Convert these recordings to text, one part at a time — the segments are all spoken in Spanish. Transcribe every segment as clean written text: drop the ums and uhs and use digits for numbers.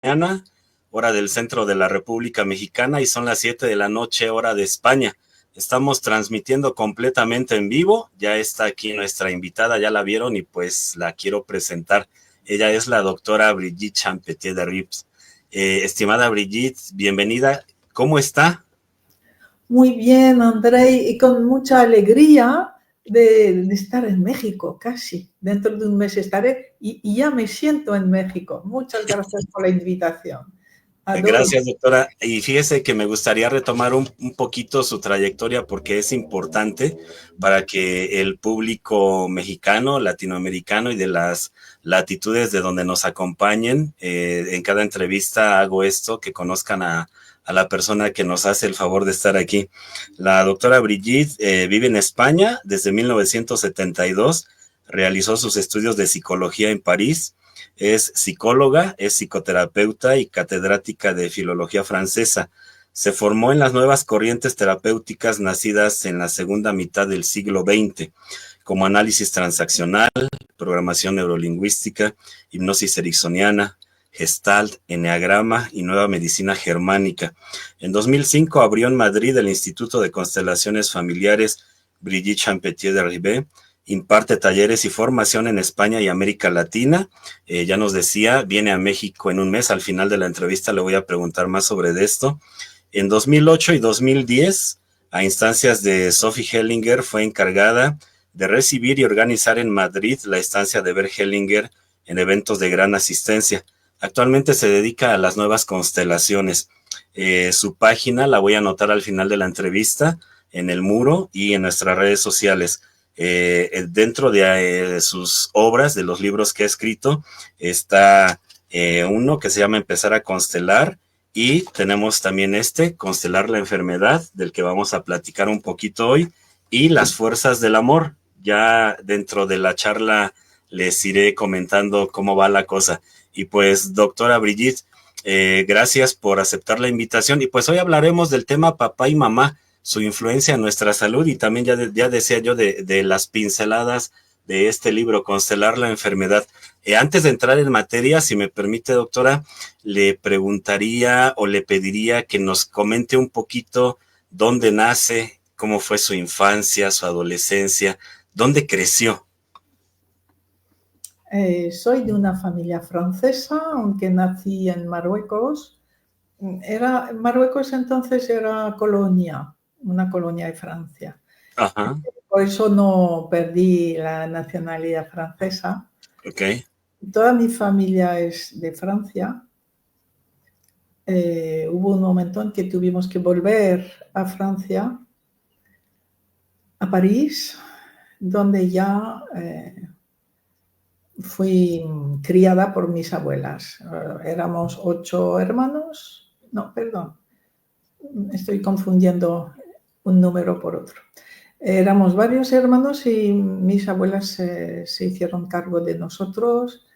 mañana, hora del centro de la República Mexicana, y son las 7 de la noche, hora de España. Estamos transmitiendo completamente en vivo. Ya está aquí nuestra invitada, ya la vieron y pues la quiero presentar. Ella es la doctora Brigitte Champetier de Rips. Estimada Brigitte, bienvenida. ¿Cómo está? Muy bien, André, y con mucha alegría de estar en México, casi. Dentro de un mes estaré y ya me siento en México. Muchas gracias por la invitación. Adoro. Gracias, doctora. Y fíjese que me gustaría retomar un poquito su trayectoria porque es importante para que el público mexicano, latinoamericano y de las latitudes de donde nos acompañen, en cada entrevista hago esto, que conozcan a la persona que nos hace el favor de estar aquí. La doctora Brigitte vive en España desde 1972, realizó sus estudios de psicología en París. Es psicóloga, es psicoterapeuta y catedrática de filología francesa. Se formó en las nuevas corrientes terapéuticas nacidas en la segunda mitad del siglo XX, como análisis transaccional, programación neurolingüística, hipnosis ericksoniana, Gestalt, Eneagrama y Nueva Medicina Germánica. En 2005 abrió en Madrid el Instituto de Constelaciones Familiares Brigitte Champetier de Ribe. Imparte talleres y formación en España y América Latina. Ya nos decía, viene a México en un mes. Al final de la entrevista le voy a preguntar más sobre esto. En 2008 y 2010, a instancias de Sophie Hellinger, fue encargada de recibir y organizar en Madrid la estancia de Bert Hellinger en eventos de gran asistencia. Actualmente se dedica a las nuevas constelaciones. Su página la voy a anotar al final de la entrevista en el muro y en nuestras redes sociales. Dentro de sus obras, de los libros que ha escrito, está uno que se llama Empezar a Constelar, y tenemos también Constelar la Enfermedad, del que vamos a platicar un poquito hoy, y Las Fuerzas del Amor. Ya dentro de la charla les iré comentando cómo va la cosa. Y pues, doctora Brigitte, gracias por aceptar la invitación, y pues hoy hablaremos del tema papá y mamá, su influencia en nuestra salud, y también ya decía yo de las pinceladas de este libro, Constelar la Enfermedad. Antes de entrar en materia, si me permite, doctora, le preguntaría o le pediría que nos comente un poquito dónde nace, cómo fue su infancia, su adolescencia, dónde creció. Soy de una familia francesa, aunque nací en Marruecos. Marruecos entonces era una colonia de Francia. Ajá. Por eso no perdí la nacionalidad francesa. Ok. Toda mi familia es de Francia. Hubo un momento en que tuvimos que volver a Francia, a París, donde ya fui criada por mis abuelas. Éramos 8 hermanos. No, perdón. Estoy confundiendo un número por otro. Éramos varios hermanos y mis abuelas se hicieron cargo de nosotros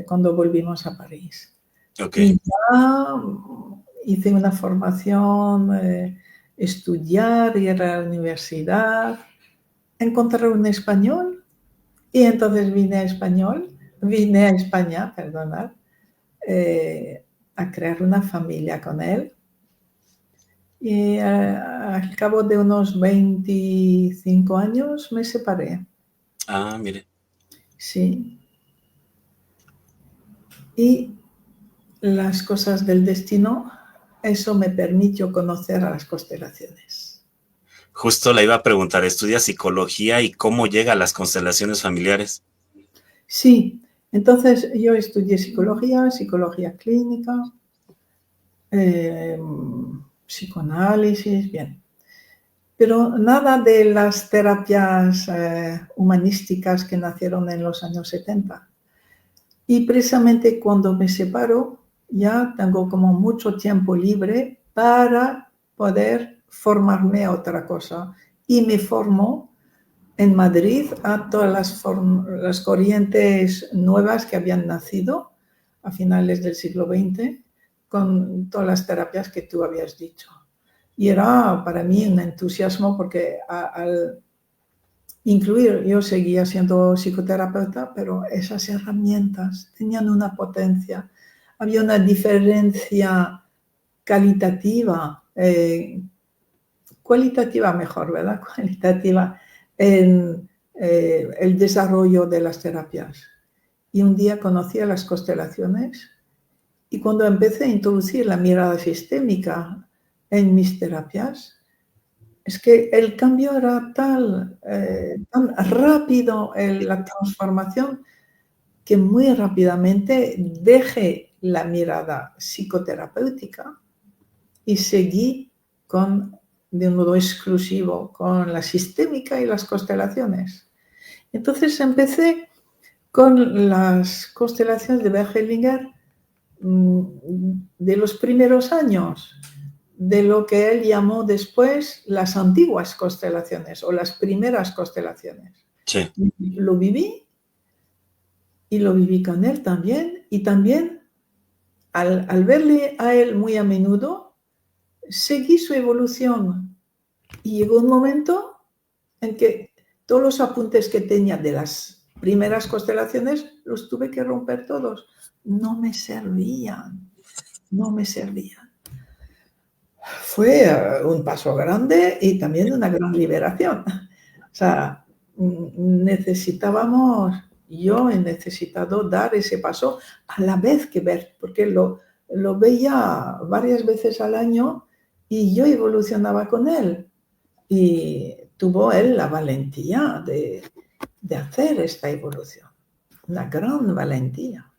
cuando volvimos a París. Okay. Y ya hice una formación, estudiar, ir a la universidad, encontrar un español, y entonces vine a España, perdonad, a crear una familia con él. Y al cabo de unos 25 años me separé. Ah, mire. Sí. Y las cosas del destino, eso me permitió conocer a las constelaciones. Justo le iba a preguntar, ¿estudia psicología y cómo llega a las constelaciones familiares? Sí, entonces yo estudié psicología clínica, psicoanálisis, bien. Pero nada de las terapias humanísticas que nacieron en los años 70. Y precisamente cuando me separo, ya tengo como mucho tiempo libre para poder formarme a otra cosa. Y me formo en Madrid a todas las corrientes nuevas que habían nacido a finales del siglo XX, con todas las terapias que tú habías dicho. Y era para mí un entusiasmo porque al incluir, yo seguía siendo psicoterapeuta, pero esas herramientas tenían una potencia. había una diferencia calitativa, cualitativa mejor, ¿verdad? Cualitativa en el desarrollo de las terapias. Y un día conocí a las constelaciones y cuando empecé a introducir la mirada sistémica en mis terapias, es que el cambio era tan rápido, la transformación, que muy rápidamente dejé la mirada psicoterapéutica y seguí de un modo exclusivo con la sistémica y las constelaciones. Entonces empecé con las constelaciones de Bert Hellinger de los primeros años, de lo que él llamó después las antiguas constelaciones o las primeras constelaciones. Sí. Lo viví y lo viví con él también, y también al verle a él muy a menudo, seguí su evolución y llegó un momento en que todos los apuntes que tenía de las primeras constelaciones los tuve que romper todos. No me servían. Fue un paso grande y también una gran liberación. O sea, yo he necesitado dar ese paso a la vez que ver, porque lo veía varias veces al año y yo evolucionaba con él. Y tuvo él la valentía de hacer esta evolución, una gran valentía.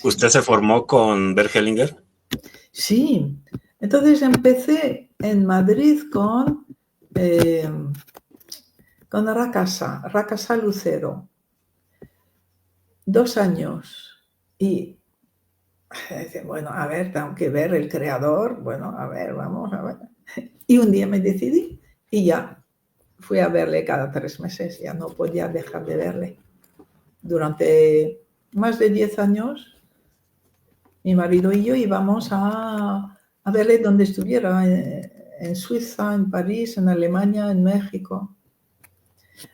¿Usted se formó con Bert Hellinger? Sí, entonces empecé en Madrid con Rakasa Lucero, 2 años. Y bueno, a ver, tengo que ver el creador, bueno, a ver, vamos a ver. Y un día me decidí y ya fui a verle cada 3 meses, ya no podía dejar de verle. Durante más de 10 años, mi marido y yo íbamos a verle donde estuviera, en Suiza, en París, en Alemania, en México.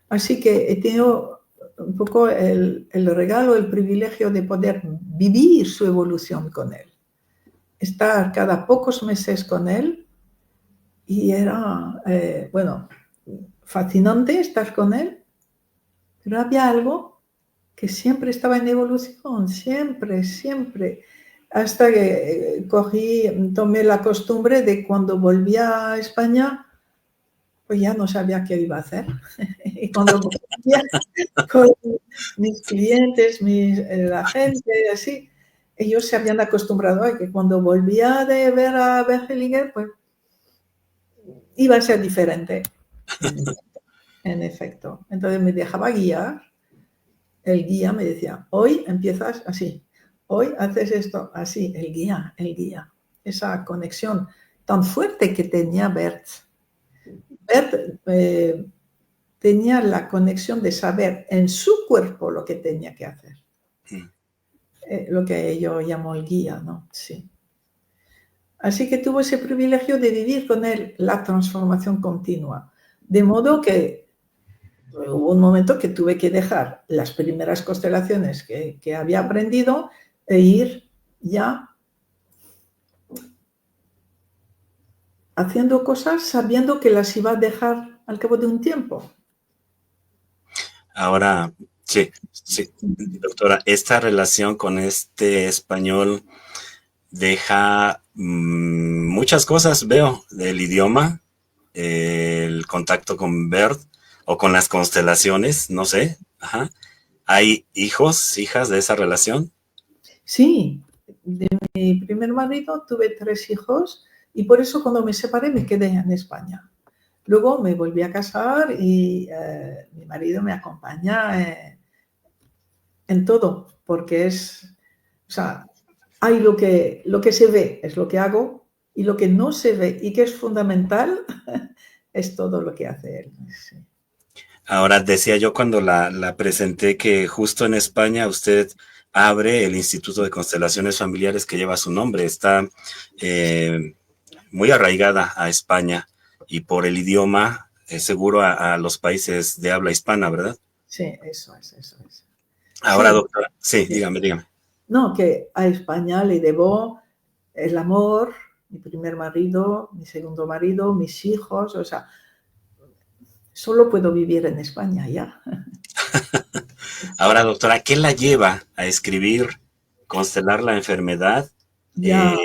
Así que he tenido un poco el regalo, el privilegio de poder vivir su evolución con él. Estar cada pocos meses con él y era, fascinante estar con él, pero había algo que siempre estaba en evolución, siempre, hasta que tomé la costumbre de cuando volvía a España, pues ya no sabía qué iba a hacer. Y cuando volvía con mis clientes, la gente, así, ellos se habían acostumbrado a que cuando volvía de ver a Bert Hellinger, pues iba a ser diferente. En efecto. Entonces me dejaba guiar. El guía me decía, hoy empiezas así, hoy haces esto así, el guía. Esa conexión tan fuerte que tenía Bert. Bert tenía la conexión de saber en su cuerpo lo que tenía que hacer. Lo que yo llamo el guía, ¿no? Sí. Así que tuve ese privilegio de vivir con él la transformación continua. De modo que hubo un momento que tuve que dejar las primeras constelaciones que había aprendido e ir ya haciendo cosas sabiendo que las iba a dejar al cabo de un tiempo. Ahora, sí, doctora, esta relación con este español deja muchas cosas, veo, del idioma, el contacto con Bert o con las constelaciones, no sé. Ajá. ¿Hay hijos, hijas de esa relación? Sí, de mi primer marido tuve 3 hijos y por eso cuando me separé me quedé en España. Luego me volví a casar y mi marido me acompaña en todo, porque hay lo que se ve es lo que hago y lo que no se ve y que es fundamental es todo lo que hace él. Sí. Ahora, decía yo cuando la presenté que justo en España usted abre el Instituto de Constelaciones Familiares que lleva su nombre. Está muy arraigada a España y por el idioma, seguro a los países de habla hispana, ¿verdad? Sí, eso es. Ahora, Sí, doctora, sí, dígame. No, que a España le debo el amor, mi primer marido, mi segundo marido, mis hijos, o sea, solo puedo vivir en España ya. Ahora, doctora, ¿qué la lleva a escribir Constelar la enfermedad Ya, va,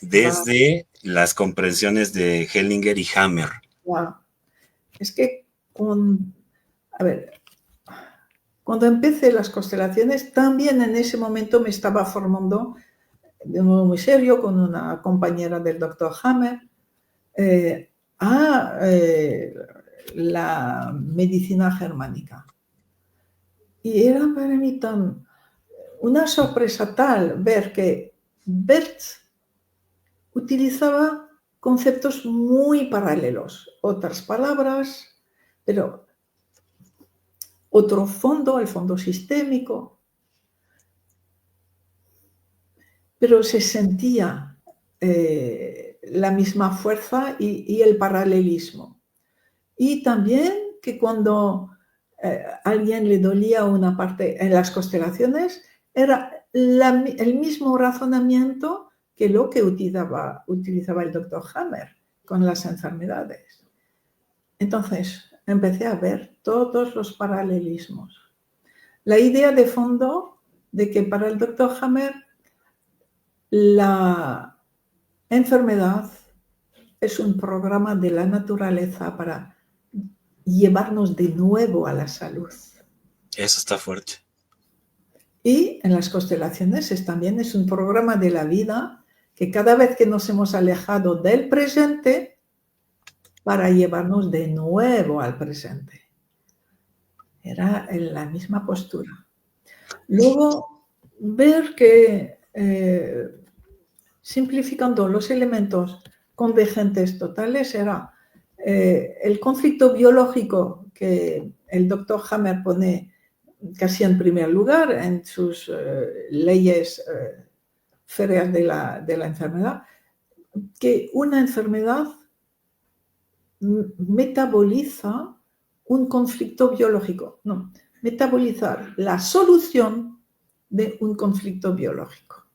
desde las comprensiones de Hellinger y Hammer? ya. Es que a ver, cuando empecé las constelaciones, también en ese momento me estaba formando de un modo muy serio con una compañera del doctor Hammer a la medicina germánica. Y era para mí una sorpresa tal ver que Bert utilizaba conceptos muy paralelos, otras palabras, pero otro fondo, el fondo sistémico, pero se sentía la misma fuerza y el paralelismo. Y también que cuando a alguien le dolía una parte en las constelaciones, era el mismo razonamiento que lo que utilizaba el doctor Hammer con las enfermedades. Entonces, empecé a ver todos los paralelismos. La idea de fondo de que para el doctor Hammer la enfermedad es un programa de la naturaleza para llevarnos de nuevo a la salud. Eso está fuerte. Y en las constelaciones también es un programa de la vida que cada vez que nos hemos alejado del presente para llevarnos de nuevo al presente. Era en la misma postura. Luego, ver que simplificando los elementos convergentes totales era el conflicto biológico que el doctor Hammer pone casi en primer lugar en sus leyes férreas de la enfermedad, que una enfermedad metaboliza un conflicto biológico. No, metabolizar la solución de un conflicto biológico.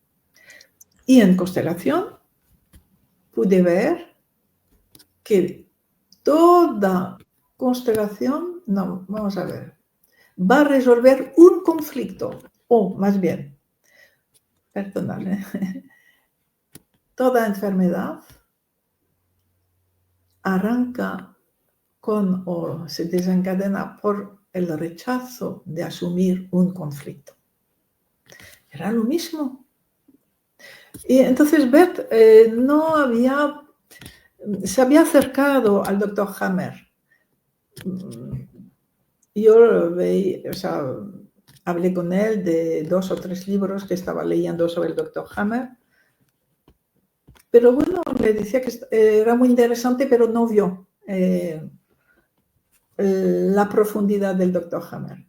Y en constelación pude ver que toda constelación, no, vamos a ver, va a resolver un conflicto, o más bien, perdonadme, toda enfermedad arranca con o se desencadena por el rechazo de asumir un conflicto. Era lo mismo. Y entonces Bert se había acercado al doctor Hammer. Yo hablé con él de 2 o 3 libros que estaba leyendo sobre el doctor Hammer, pero bueno, me decía que era muy interesante, pero no vio la profundidad del doctor Hammer.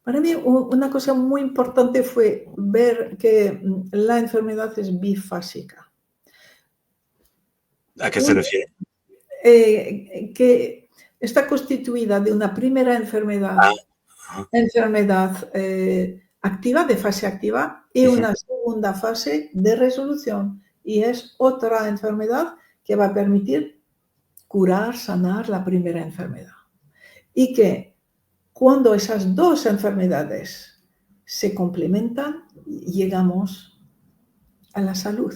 Para mí una cosa muy importante fue ver que la enfermedad es bifásica. ¿A qué se refiere? Que está constituida de una primera enfermedad activa, de fase activa, y una segunda fase de resolución. Y es otra enfermedad que va a permitir curar, sanar la primera enfermedad. Y que cuando esas dos enfermedades se complementan, llegamos a la salud,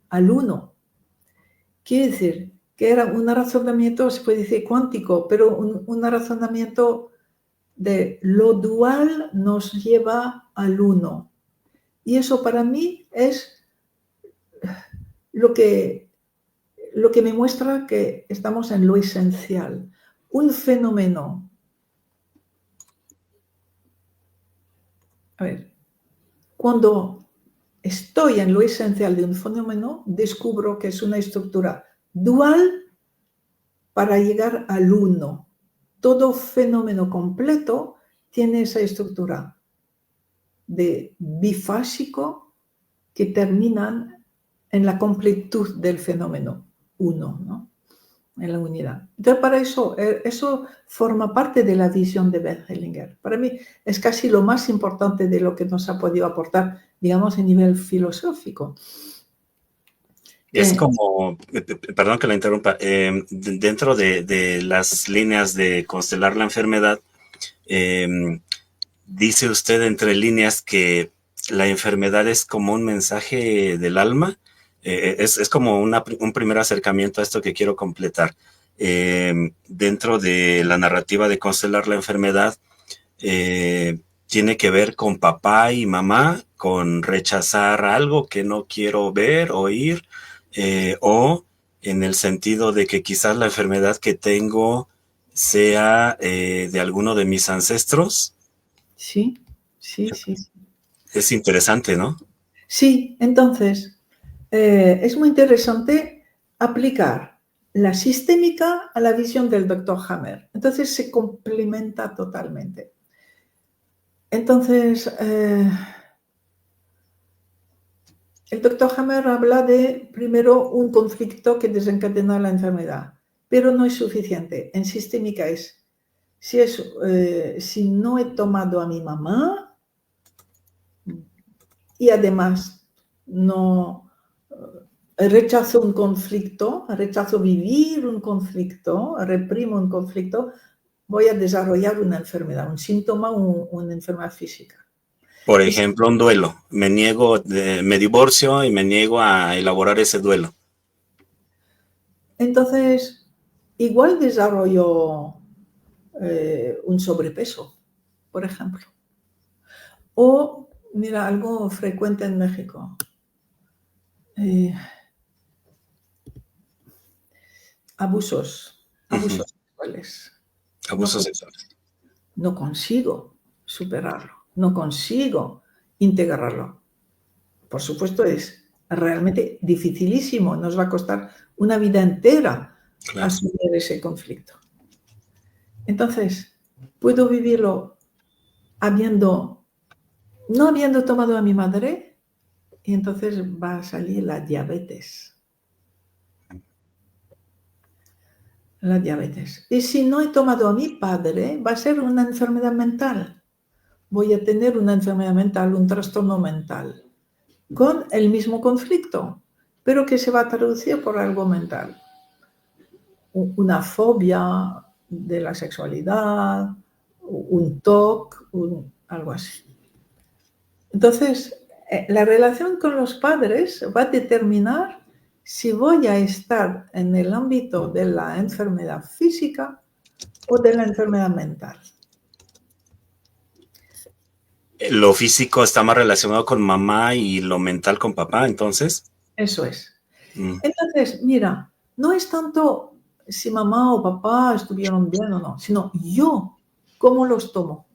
al uno. Quiere decir que era un razonamiento, se puede decir cuántico, pero un razonamiento de lo dual nos lleva al uno. Y eso para mí es lo que me muestra que estamos en lo esencial. Un fenómeno. A ver, cuando estoy en lo esencial de un fenómeno, descubro que es una estructura dual para llegar al uno. Todo fenómeno completo tiene esa estructura de bifásico que terminan en la completud del fenómeno uno, ¿no? en la unidad. Entonces, para eso, eso forma parte de la visión de Bert Hellinger. Para mí es casi lo más importante de lo que nos ha podido aportar, digamos, a nivel filosófico. Es como, perdón que la interrumpa, dentro de las líneas de constelar la enfermedad, dice usted entre líneas que la enfermedad es como un mensaje del alma. Es como un primer acercamiento a esto que quiero completar. Dentro de la narrativa de constelar la enfermedad, tiene que ver con papá y mamá, con rechazar algo que no quiero ver, oír, o en el sentido de que quizás la enfermedad que tengo sea de alguno de mis ancestros. Sí, sí, sí. Es interesante, ¿no? Sí, entonces es muy interesante aplicar la sistémica a la visión del doctor Hammer. Entonces se complementa totalmente. Entonces, el doctor Hammer habla de, primero, un conflicto que desencadena la enfermedad, pero no es suficiente. En sistémica es, si no he tomado a mi mamá y además no rechazo un conflicto, rechazo vivir un conflicto, reprimo un conflicto, voy a desarrollar una enfermedad, un síntoma, una enfermedad física. Por ejemplo, un duelo. Me divorcio y me niego a elaborar ese duelo. Entonces, igual desarrollo un sobrepeso, por ejemplo. O, mira, algo frecuente en México. Abusos sexuales. Abusos sexuales. No consigo superarlo, no consigo integrarlo. Por supuesto, es realmente dificilísimo, nos va a costar una vida entera asumir ese conflicto. Entonces, puedo vivirlo no habiendo tomado a mi madre, y entonces va a salir la diabetes. La diabetes. Y si no he tomado a mi padre, va a ser una enfermedad mental. Voy a tener una enfermedad mental, un trastorno mental, con el mismo conflicto, pero que se va a traducir por algo mental. Una fobia de la sexualidad, un TOC, algo así. Entonces, la relación con los padres va a determinar si voy a estar en el ámbito de la enfermedad física o de la enfermedad mental. Lo físico está más relacionado con mamá y lo mental con papá, entonces. Eso es. Entonces, mira, no es tanto si mamá o papá estuvieron bien o no, sino yo, cómo los tomo.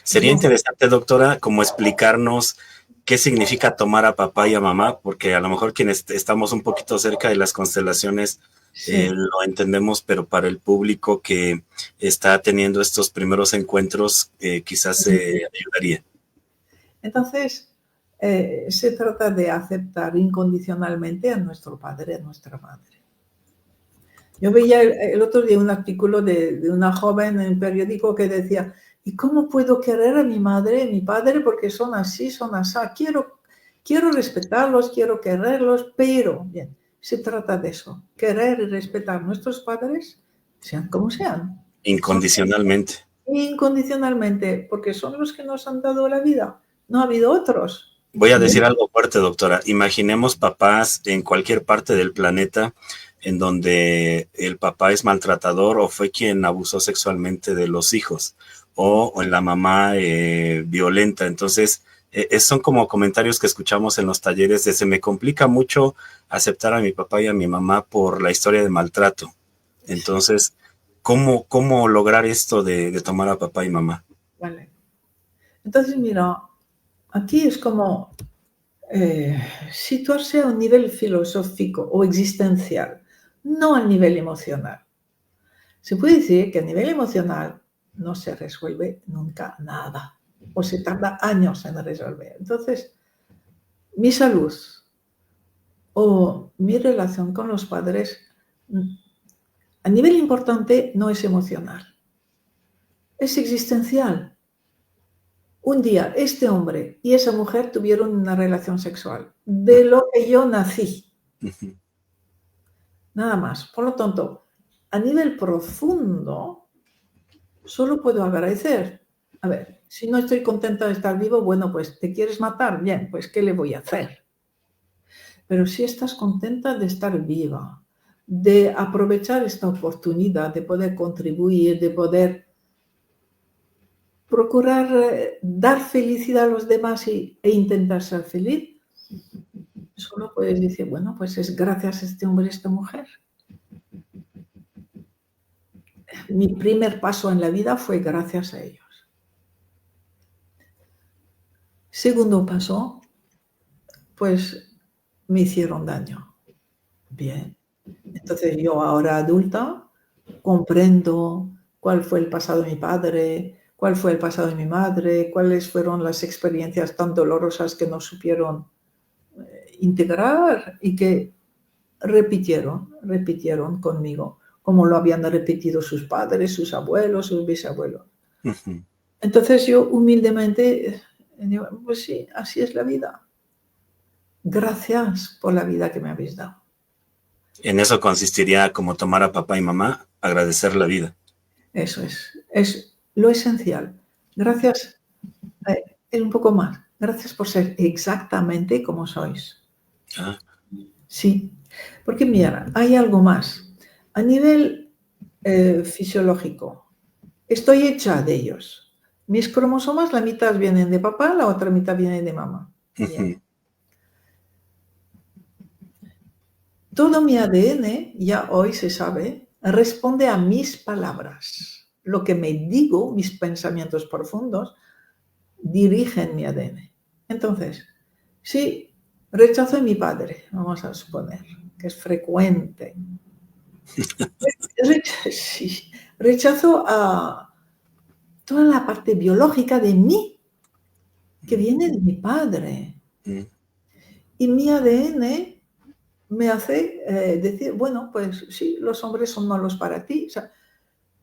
Sería interesante, doctora, como explicarnos qué significa tomar a papá y a mamá, porque a lo mejor quienes estamos un poquito cerca de las constelaciones lo entendemos, pero para el público que está teniendo estos primeros encuentros, quizás ayudaría. Entonces, se trata de aceptar incondicionalmente a nuestro padre, a nuestra madre. Yo veía el otro día un artículo de una joven en el periódico que decía, ¿y cómo puedo querer a mi madre y mi padre porque son así, son así? Quiero respetarlos, quiero quererlos, pero, bien, se trata de eso, querer y respetar a nuestros padres, sean como sean. Incondicionalmente. Incondicionalmente, porque son los que nos han dado la vida, no ha habido otros. Voy a decir algo fuerte, doctora. Imaginemos papás en cualquier parte del planeta en donde el papá es maltratador o fue quien abusó sexualmente de los hijos o en la mamá violenta. Entonces, son como comentarios que escuchamos en los talleres de se me complica mucho aceptar a mi papá y a mi mamá por la historia de maltrato. Entonces, ¿cómo lograr esto de tomar a papá y mamá? Vale. Entonces, mira, aquí es como situarse a un nivel filosófico o existencial, no a nivel emocional. Se puede decir que a nivel emocional no se resuelve nunca nada o se tarda años en resolver. Entonces, mi salud o mi relación con los padres a nivel importante no es emocional, es existencial. Un día este hombre y esa mujer tuvieron una relación sexual, de lo que yo nací. Nada más. Por lo tanto, a nivel profundo, solo puedo agradecer. A ver, si no estoy contenta de estar vivo, bueno, pues ¿te quieres matar? Bien, pues ¿qué le voy a hacer? Pero si estás contenta de estar viva, de aprovechar esta oportunidad, de poder contribuir, de poder procurar dar felicidad a los demás e intentar ser feliz, solo puedes decir, bueno, pues es gracias a este hombre y a esta mujer. Mi primer paso en la vida fue gracias a ellos. Segundo paso, pues me hicieron daño. Bien. Entonces yo ahora adulta comprendo cuál fue el pasado de mi padre, cuál fue el pasado de mi madre, cuáles fueron las experiencias tan dolorosas que no supieron integrar y que repitieron conmigo, como lo habían repetido sus padres, sus abuelos, sus bisabuelos. Entonces yo humildemente digo, pues sí, así es la vida. Gracias por la vida que me habéis dado. En eso consistiría como tomar a papá y mamá, agradecer la vida. Eso es lo esencial. Gracias, un poco más. Gracias por ser exactamente como sois. Ah. Sí, porque mira, hay algo más. A nivel fisiológico, estoy hecha de ellos. Mis cromosomas, la mitad vienen de papá, la otra mitad viene de mamá. Bien. Todo mi ADN, ya hoy se sabe, responde a mis palabras. Lo que me digo, mis pensamientos profundos, dirigen mi ADN. Entonces, si rechazo a mi padre, vamos a suponer que es frecuente, rechazo a toda la parte biológica de mí, que viene de mi padre. Y mi ADN me hace decir, bueno, pues sí, los hombres son malos para ti. O sea,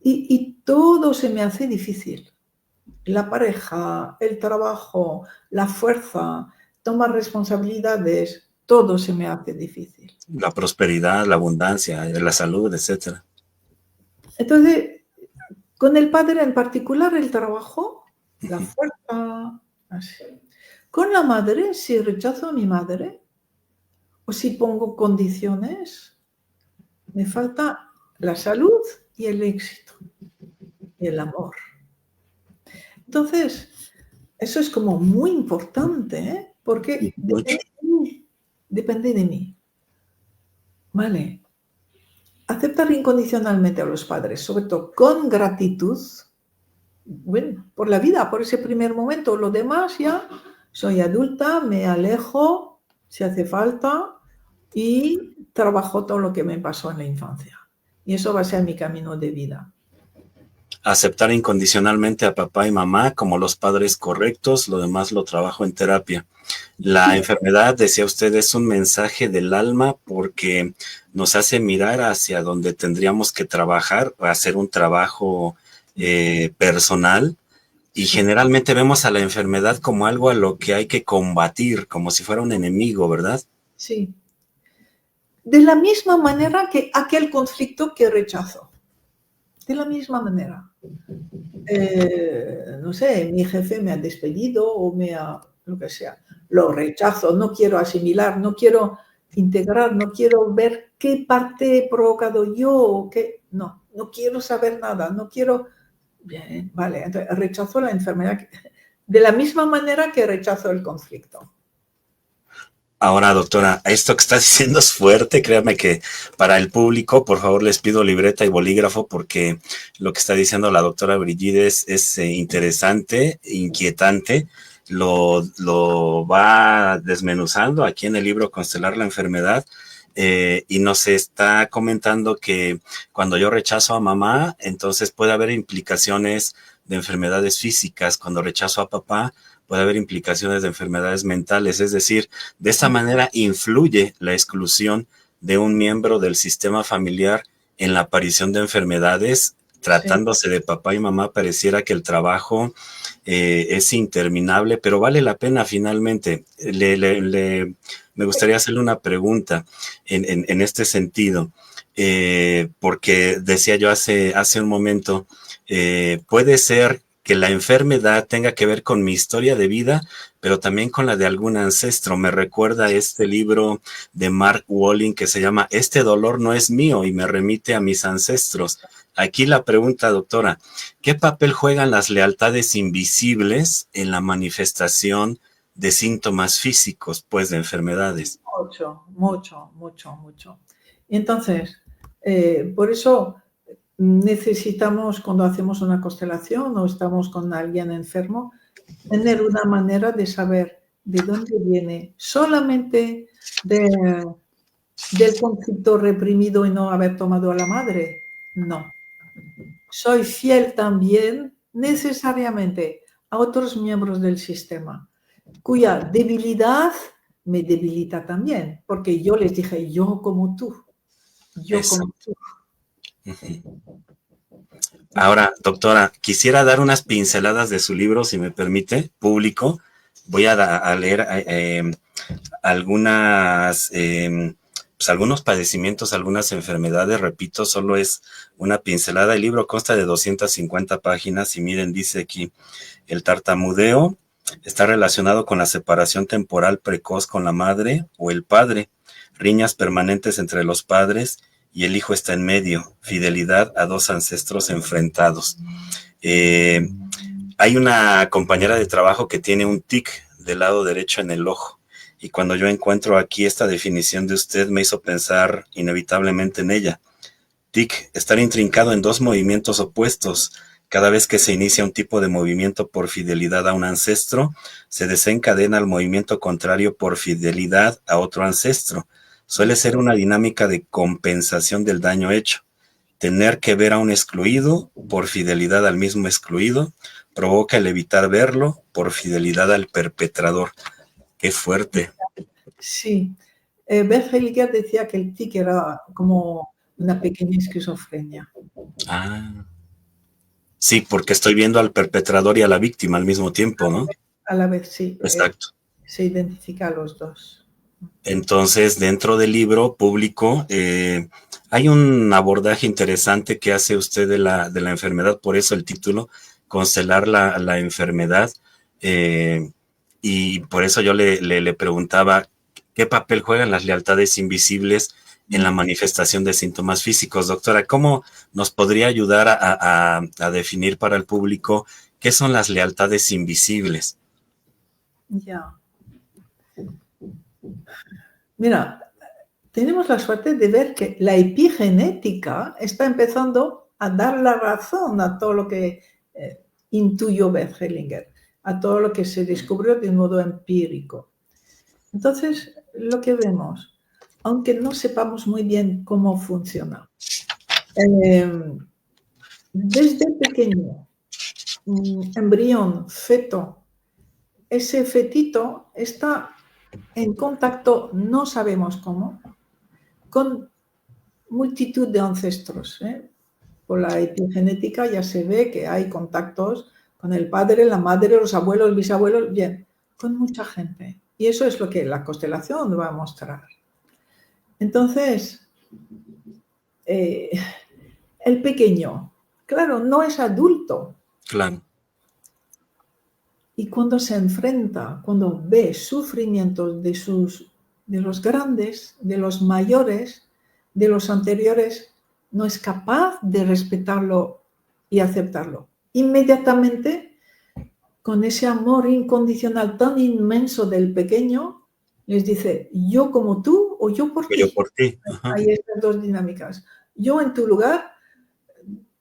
y todo se me hace difícil. La pareja, el trabajo, la fuerza, tomar responsabilidades, todo se me hace difícil. La prosperidad, la abundancia, la salud, etc. Entonces, con el padre en particular, el trabajo, la fuerza, así. Con la madre, si rechazo a mi madre, o si pongo condiciones, me falta la salud y el éxito y el amor. Entonces, eso es como muy importante, ¿eh? Porque depende de mí. Vale. Aceptar incondicionalmente a los padres, sobre todo con gratitud, bueno, por la vida, por ese primer momento. Lo demás ya, soy adulta, me alejo si hace falta y trabajo todo lo que me pasó en la infancia. Y eso va a ser mi camino de vida. Aceptar incondicionalmente a papá y mamá como los padres correctos, lo demás lo trabajo en terapia. La enfermedad, decía usted, es un mensaje del alma porque nos hace mirar hacia donde tendríamos que trabajar, hacer un trabajo personal, y generalmente vemos a la enfermedad como algo a lo que hay que combatir, como si fuera un enemigo, ¿verdad? Sí. De la misma manera que aquel conflicto que rechazo. De la misma manera. No sé, mi jefe me ha despedido o me ha, lo que sea, lo rechazo, no quiero asimilar, no quiero integrar, no quiero ver qué parte he provocado yo, no quiero saber nada, no quiero, bien, vale, entonces rechazo la enfermedad de la misma manera que rechazo el conflicto. Ahora, doctora, esto que está diciendo es fuerte, créame que para el público, por favor, les pido libreta y bolígrafo porque lo que está diciendo la doctora Brigides es interesante, inquietante, lo va desmenuzando aquí en el libro Constelar la enfermedad, y nos está comentando que cuando yo rechazo a mamá, entonces puede haber implicaciones de enfermedades físicas, cuando rechazo a papá, puede haber implicaciones de enfermedades mentales, es decir, de esa manera influye la exclusión de un miembro del sistema familiar en la aparición de enfermedades. Tratándose de papá y mamá, pareciera que el trabajo es interminable, pero vale la pena finalmente. Me gustaría hacerle una pregunta en este sentido, porque decía yo hace un momento, puede ser que la enfermedad tenga que ver con mi historia de vida, pero también con la de algún ancestro. Me recuerda este libro de Mark Walling que se llama Este dolor no es mío y me remite a mis ancestros. Aquí la pregunta, doctora, ¿qué papel juegan las lealtades invisibles en la manifestación de síntomas físicos, pues de enfermedades? Mucho, mucho, mucho, mucho. Entonces, por eso necesitamos, cuando hacemos una constelación o estamos con alguien enfermo, tener una manera de saber de dónde viene solamente del conflicto reprimido y no haber tomado a la madre. No. Soy fiel también necesariamente a otros miembros del sistema, cuya debilidad me debilita también, porque yo les dije, yo como tú, yo como tú. Ahora, doctora, quisiera dar unas pinceladas de su libro, si me permite, público. Voy a leer algunos padecimientos, algunas enfermedades. Repito, solo es una pincelada. El libro consta de 250 páginas y miren, dice aquí, el tartamudeo está relacionado con la separación temporal precoz con la madre o el padre, riñas permanentes entre los padres y el hijo está en medio, fidelidad a dos ancestros enfrentados. Hay una compañera de trabajo que tiene un tic del lado derecho en el ojo y cuando yo encuentro aquí esta definición de usted me hizo pensar inevitablemente en ella. Tic, estar intrincado en dos movimientos opuestos. Cada vez que se inicia un tipo de movimiento por fidelidad a un ancestro, se desencadena el movimiento contrario por fidelidad a otro ancestro. Suele ser una dinámica de compensación del daño hecho. Tener que ver a un excluido por fidelidad al mismo excluido provoca el evitar verlo por fidelidad al perpetrador. ¡Qué fuerte! Sí. Bert Hellinger decía que el tic era como una pequeña esquizofrenia. Ah. Sí, porque estoy viendo al perpetrador y a la víctima al mismo tiempo, ¿no? A la vez, sí. Exacto. Se identifica a los dos. Entonces, dentro del libro público, hay un abordaje interesante que hace usted de la enfermedad, por eso el título, constelar la enfermedad. Y por eso yo le preguntaba, ¿qué papel juegan las lealtades invisibles en la manifestación de síntomas físicos? Doctora, ¿cómo nos podría ayudar a definir para el público qué son las lealtades invisibles? Ya. Mira, tenemos la suerte de ver que la epigenética está empezando a dar la razón a todo lo que intuyó Bert Hellinger, a todo lo que se descubrió de un modo empírico. Entonces, lo que vemos, aunque no sepamos muy bien cómo funciona, desde pequeño, embrión, feto, ese fetito está en contacto, no sabemos cómo, con multitud de ancestros. Por la epigenética ya se ve que hay contactos con el padre, la madre, los abuelos, bisabuelos, bien, con mucha gente. Y eso es lo que la constelación va a mostrar. Entonces, el pequeño, claro, no es adulto. Claro. Y cuando se enfrenta, cuando ve sufrimientos de los grandes, de los mayores, de los anteriores, no es capaz de respetarlo y aceptarlo. Inmediatamente, con ese amor incondicional tan inmenso del pequeño, les dice, yo como tú o yo por ti. Yo por ti. Ajá. Hay estas dos dinámicas. Yo en tu lugar,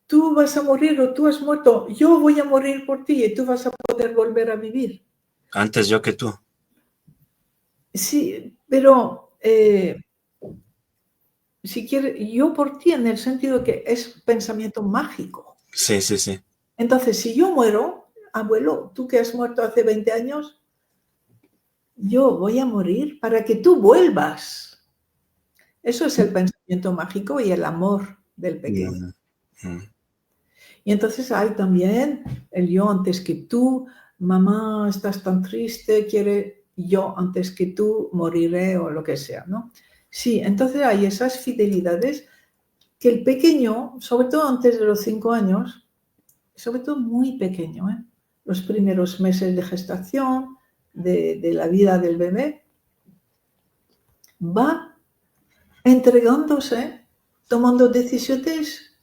tú vas a morir o tú has muerto, yo voy a morir por ti y tú vas a poder volver a vivir. Antes yo que tú. Sí, pero si quieres, yo por ti en el sentido que es pensamiento mágico. Sí, sí, sí. Entonces, si yo muero, abuelo, tú que has muerto hace 20 años, yo voy a morir para que tú vuelvas. Eso es el pensamiento mágico y el amor del pequeño. Y entonces hay también el yo antes que tú, mamá, estás tan triste, quiere yo antes que tú, moriré o lo que sea, ¿no? Sí, entonces hay esas fidelidades que el pequeño, sobre todo antes de los 5 años, sobre todo muy pequeño, ¿eh? Los primeros meses de gestación, de la vida del bebé, va entregándose, tomando decisiones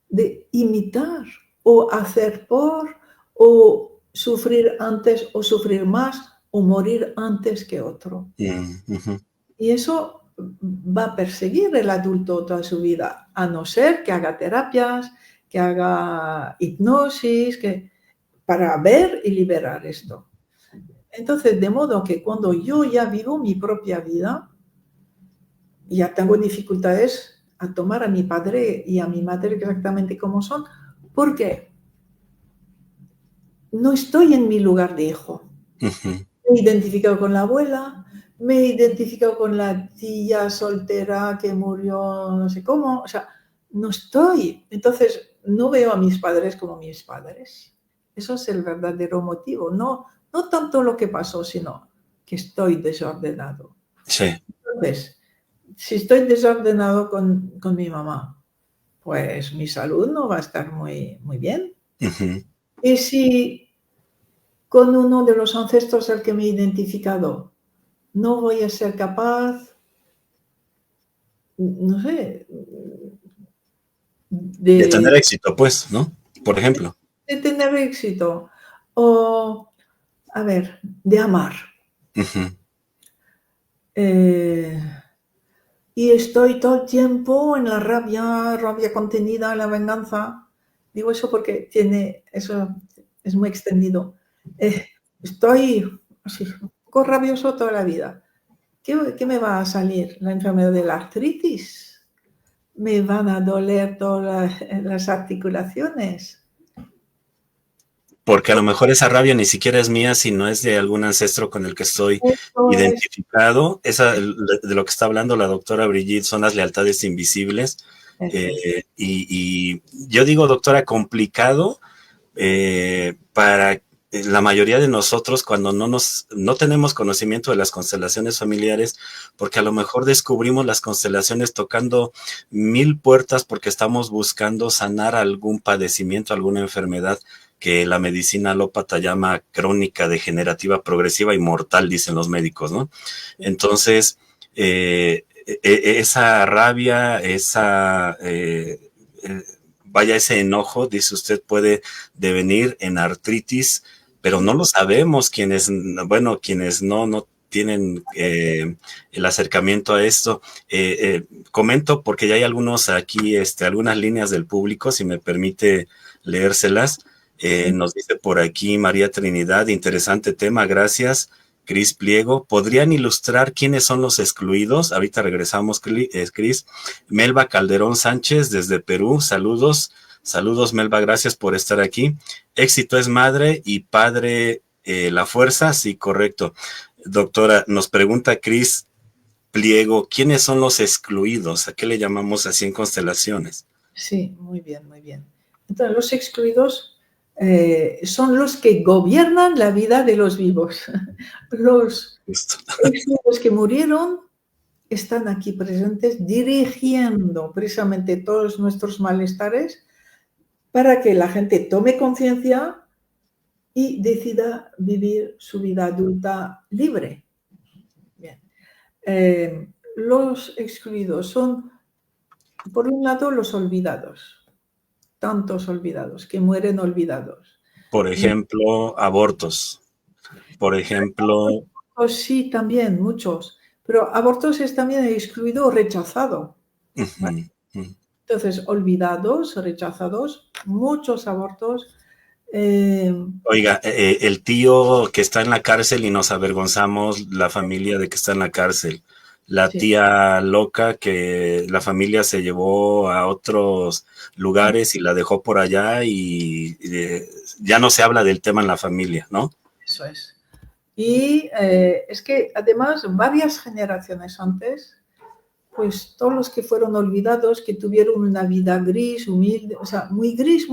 de imitar o hacer por, o sufrir antes o sufrir más, o morir antes que otro. Y eso va a perseguir el adulto toda su vida, a no ser que haga terapias, que haga hipnosis, para ver y liberar esto. Entonces, de modo que cuando yo ya vivo mi propia vida, ya tengo dificultades a tomar a mi padre y a mi madre exactamente como son, porque no estoy en mi lugar de hijo. Me he identificado con la abuela, me he identificado con la tía soltera que murió no sé cómo, o sea, no estoy. Entonces, no veo a mis padres como mis padres. Eso es el verdadero motivo. No tanto lo que pasó, sino que estoy desordenado. Sí. Entonces, si estoy desordenado con mi mamá, pues mi salud no va a estar muy, muy bien. Y si con uno de los ancestros al que me he identificado no voy a ser capaz, no sé, de tener éxito, pues, ¿no? Por ejemplo. De tener éxito. O, a ver, de amar. Y estoy todo el tiempo en la rabia contenida, en la venganza. Digo eso porque eso es muy extendido. Estoy así, un poco rabioso toda la vida. ¿Qué me va a salir? La enfermedad de la artritis. Me van a doler todas las articulaciones. Porque a lo mejor esa rabia ni siquiera es mía, sino es de algún ancestro con el que estoy Eso identificado. De lo que está hablando la doctora Brigitte son las lealtades invisibles. Y yo digo, doctora, complicado para la mayoría de nosotros cuando no tenemos conocimiento de las constelaciones familiares, porque a lo mejor descubrimos las constelaciones tocando 1000 puertas porque estamos buscando sanar algún padecimiento, alguna enfermedad que la medicina alópata llama crónica, degenerativa, progresiva y mortal, dicen los médicos, ¿no? Entonces, esa rabia, vaya, ese enojo, dice usted, puede devenir en artritis, pero no lo sabemos quienes no tienen el acercamiento a esto. Comento porque ya hay algunos aquí, algunas líneas del público, si me permite leérselas. Nos dice por aquí María Trinidad, interesante tema, gracias. Cris Pliego, ¿podrían ilustrar quiénes son los excluidos? Ahorita regresamos, Cris. Melba Calderón Sánchez, desde Perú, saludos. Saludos, Melba, gracias por estar aquí. Éxito es madre y padre la fuerza, sí, correcto. Doctora, nos pregunta Cris Pliego, ¿quiénes son los excluidos? ¿A qué le llamamos así en constelaciones? Sí, muy bien, muy bien. Entonces, los excluidos son los que gobiernan la vida de los vivos. Los excluidos que murieron están aquí presentes dirigiendo precisamente todos nuestros malestares para que la gente tome conciencia y decida vivir su vida adulta libre. Bien. Los excluidos son, por un lado, los olvidados. Tantos olvidados, que mueren olvidados. Por ejemplo, abortos. Por ejemplo... Sí, también, muchos. Pero abortos es también excluido o rechazado. ¿Vale? Entonces, olvidados, rechazados, muchos abortos. Oiga, el tío que está en la cárcel y nos avergonzamos la familia de que está en la cárcel. La tía loca que la familia se llevó a otros lugares y la dejó por allá y ya no se habla del tema en la familia, ¿no? Eso es. Y es que además varias generaciones antes, pues todos los que fueron olvidados, que tuvieron una vida gris, humilde, o sea, muy gris,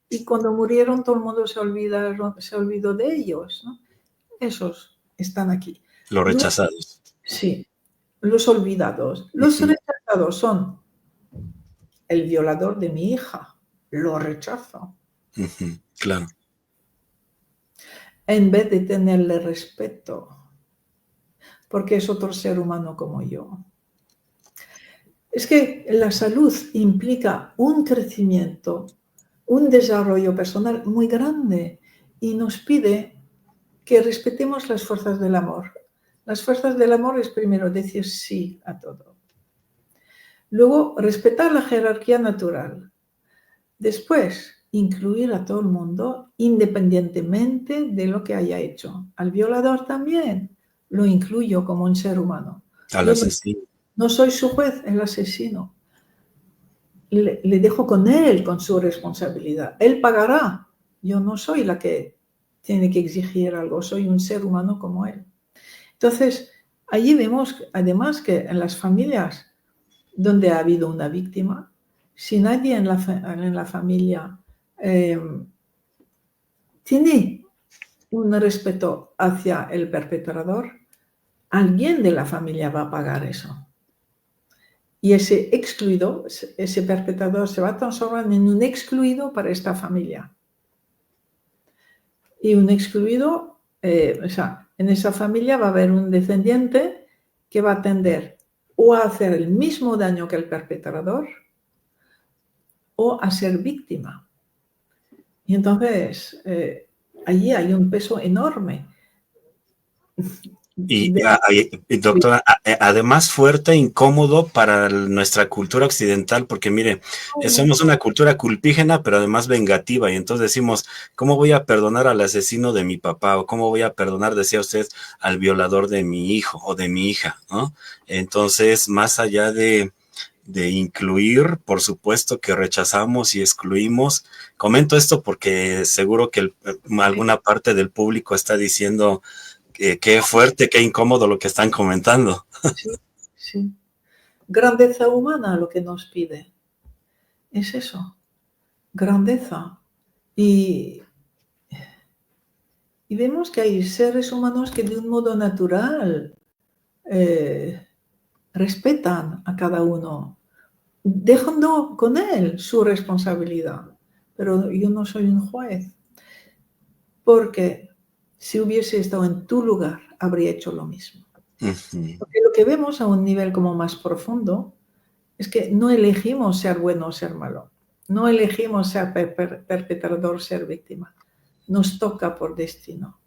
y cuando murieron todo el mundo se olvidó de ellos, ¿no? Esos están aquí. Los Luego, rechazados. sí, los olvidados. Los rechazados son el violador de mi hija, lo rechazo. Claro. En vez de tenerle respeto, porque es otro ser humano como yo. Es que la salud implica un crecimiento, un desarrollo personal muy grande y nos pide que respetemos las fuerzas del amor. Las fuerzas del amor es primero decir sí a todo. Luego, respetar la jerarquía natural. Después, incluir a todo el mundo independientemente de lo que haya hecho. Al violador también lo incluyo como un ser humano. Al asesino. No soy su juez, el asesino. Le dejo con él, con su responsabilidad. Él pagará. Yo no soy la que tiene que exigir algo, soy un ser humano como él. Entonces, allí vemos además que en las familias donde ha habido una víctima, si nadie en la familia tiene un respeto hacia el perpetrador, alguien de la familia va a pagar eso. Y ese excluido, ese perpetrador se va a transformar en un excluido para esta familia. Y un excluido, o sea, en esa familia va a haber un descendiente que va a tender o a hacer el mismo daño que el perpetrador o a ser víctima. Y entonces, allí hay un peso enorme. Y doctora, además fuerte, incómodo para nuestra cultura occidental, porque mire, somos una cultura culpígena, pero además vengativa, y entonces decimos, ¿cómo voy a perdonar al asesino de mi papá? O ¿cómo voy a perdonar, decía usted, al violador de mi hijo o de mi hija, ¿no? Entonces, más allá de incluir, por supuesto que rechazamos y excluimos. Comento esto porque seguro que alguna parte del público está diciendo qué fuerte, qué incómodo lo que están comentando. Sí, sí. Grandeza humana lo que nos pide. Es eso, grandeza. Y vemos que hay seres humanos que de un modo natural respetan a cada uno, dejando con él su responsabilidad. Pero yo no soy un juez, porque si hubiese estado en tu lugar, habría hecho lo mismo. Porque lo que vemos a un nivel como más profundo es que no elegimos ser bueno o ser malo. No elegimos ser perpetrador, ser víctima. Nos toca por destino.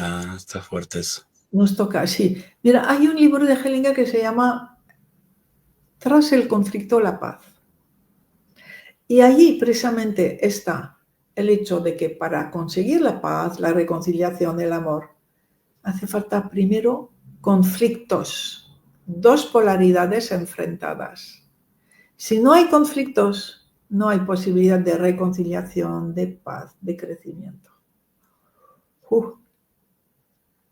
Ah, está fuerte eso. Nos toca, sí. Mira, hay un libro de Hellinger que se llama Tras el conflicto, la paz. Y allí precisamente está el hecho de que para conseguir la paz, la reconciliación, el amor, hace falta primero conflictos, dos polaridades enfrentadas. Si no hay conflictos, no hay posibilidad de reconciliación, de paz, de crecimiento.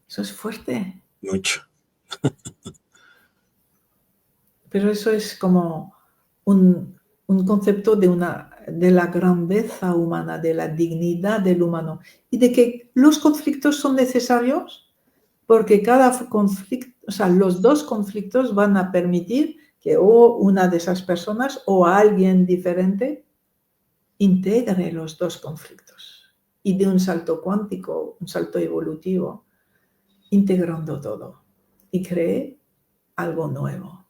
Eso es fuerte. Mucho. Pero eso es como un concepto de la grandeza humana, de la dignidad del humano y de que los conflictos son necesarios porque cada conflicto, o sea, los dos conflictos van a permitir que o una de esas personas o alguien diferente integre los dos conflictos y de un salto cuántico, un salto evolutivo, integrando todo y cree algo nuevo.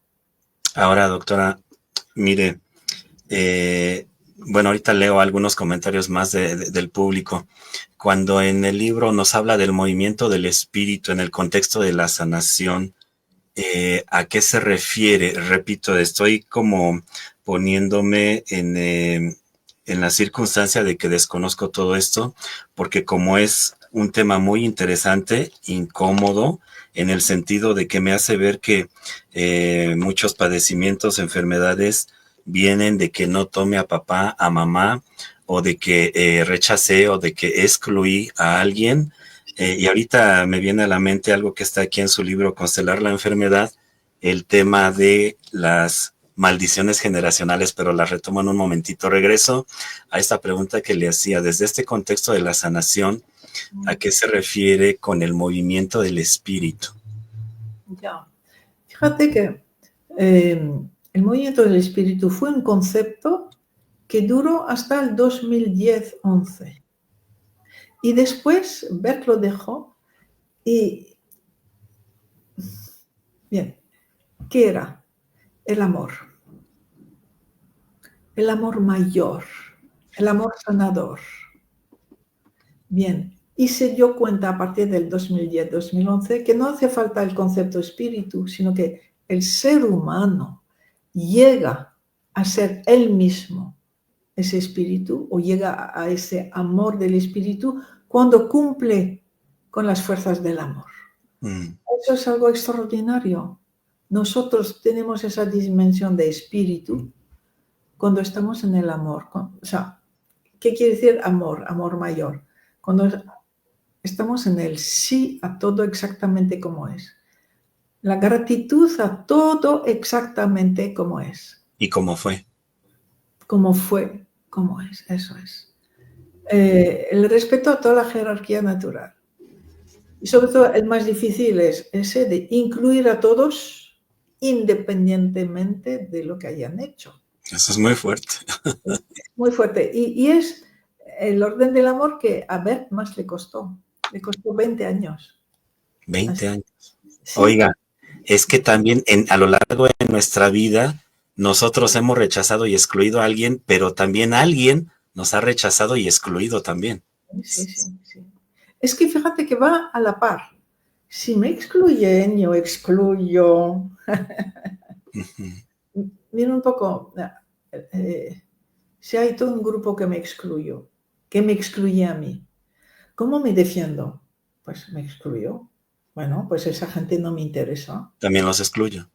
Ahora, doctora, mire, bueno, ahorita leo algunos comentarios más del público. Cuando en el libro nos habla del movimiento del espíritu en el contexto de la sanación, ¿a qué se refiere? Repito, estoy como poniéndome en la circunstancia de que desconozco todo esto, porque como es un tema muy interesante, incómodo, en el sentido de que me hace ver que muchos padecimientos, enfermedades, vienen de que no tome a papá, a mamá, o de que rechacé o de que excluí a alguien. Y ahorita me viene a la mente algo que está aquí en su libro, Constelar la enfermedad, el tema de las maldiciones generacionales, pero la retomo en un momentito. Regreso a esta pregunta que le hacía. Desde este contexto de la sanación, ¿a qué se refiere con el movimiento del espíritu? Ya. Fíjate que el movimiento del espíritu fue un concepto que duró hasta el 2010-11. Y después Bert lo dejó y, bien, ¿qué era? El amor mayor, el amor sanador. Bien, y se dio cuenta a partir del 2010-2011 que no hace falta el concepto espíritu, sino que el ser humano llega a ser él mismo ese espíritu o llega a ese amor del espíritu cuando cumple con las fuerzas del amor. Eso es algo extraordinario. Nosotros tenemos esa dimensión de espíritu cuando estamos en el amor. O sea, ¿qué quiere decir amor? Amor mayor. Cuando estamos en el sí a todo exactamente como es. La gratitud a todo exactamente como es. ¿Y cómo fue? Como fue, como es, eso es. El respeto a toda la jerarquía natural. Y sobre todo el más difícil es ese de incluir a todos independientemente de lo que hayan hecho. Eso es muy fuerte. Muy fuerte. Y es el orden del amor que a Bert más le costó. Le costó 20 años. 20 años. Sí. Oiga, es que también a lo largo de nuestra vida nosotros hemos rechazado y excluido a alguien, pero también alguien nos ha rechazado y excluido también. Sí. Es que fíjate que va a la par. Si me excluyen, yo excluyo. Mira un poco, si hay todo un grupo que me excluye a mí, ¿cómo me defiendo? Pues me excluyo. Bueno, pues esa gente no me interesa. También los excluyo.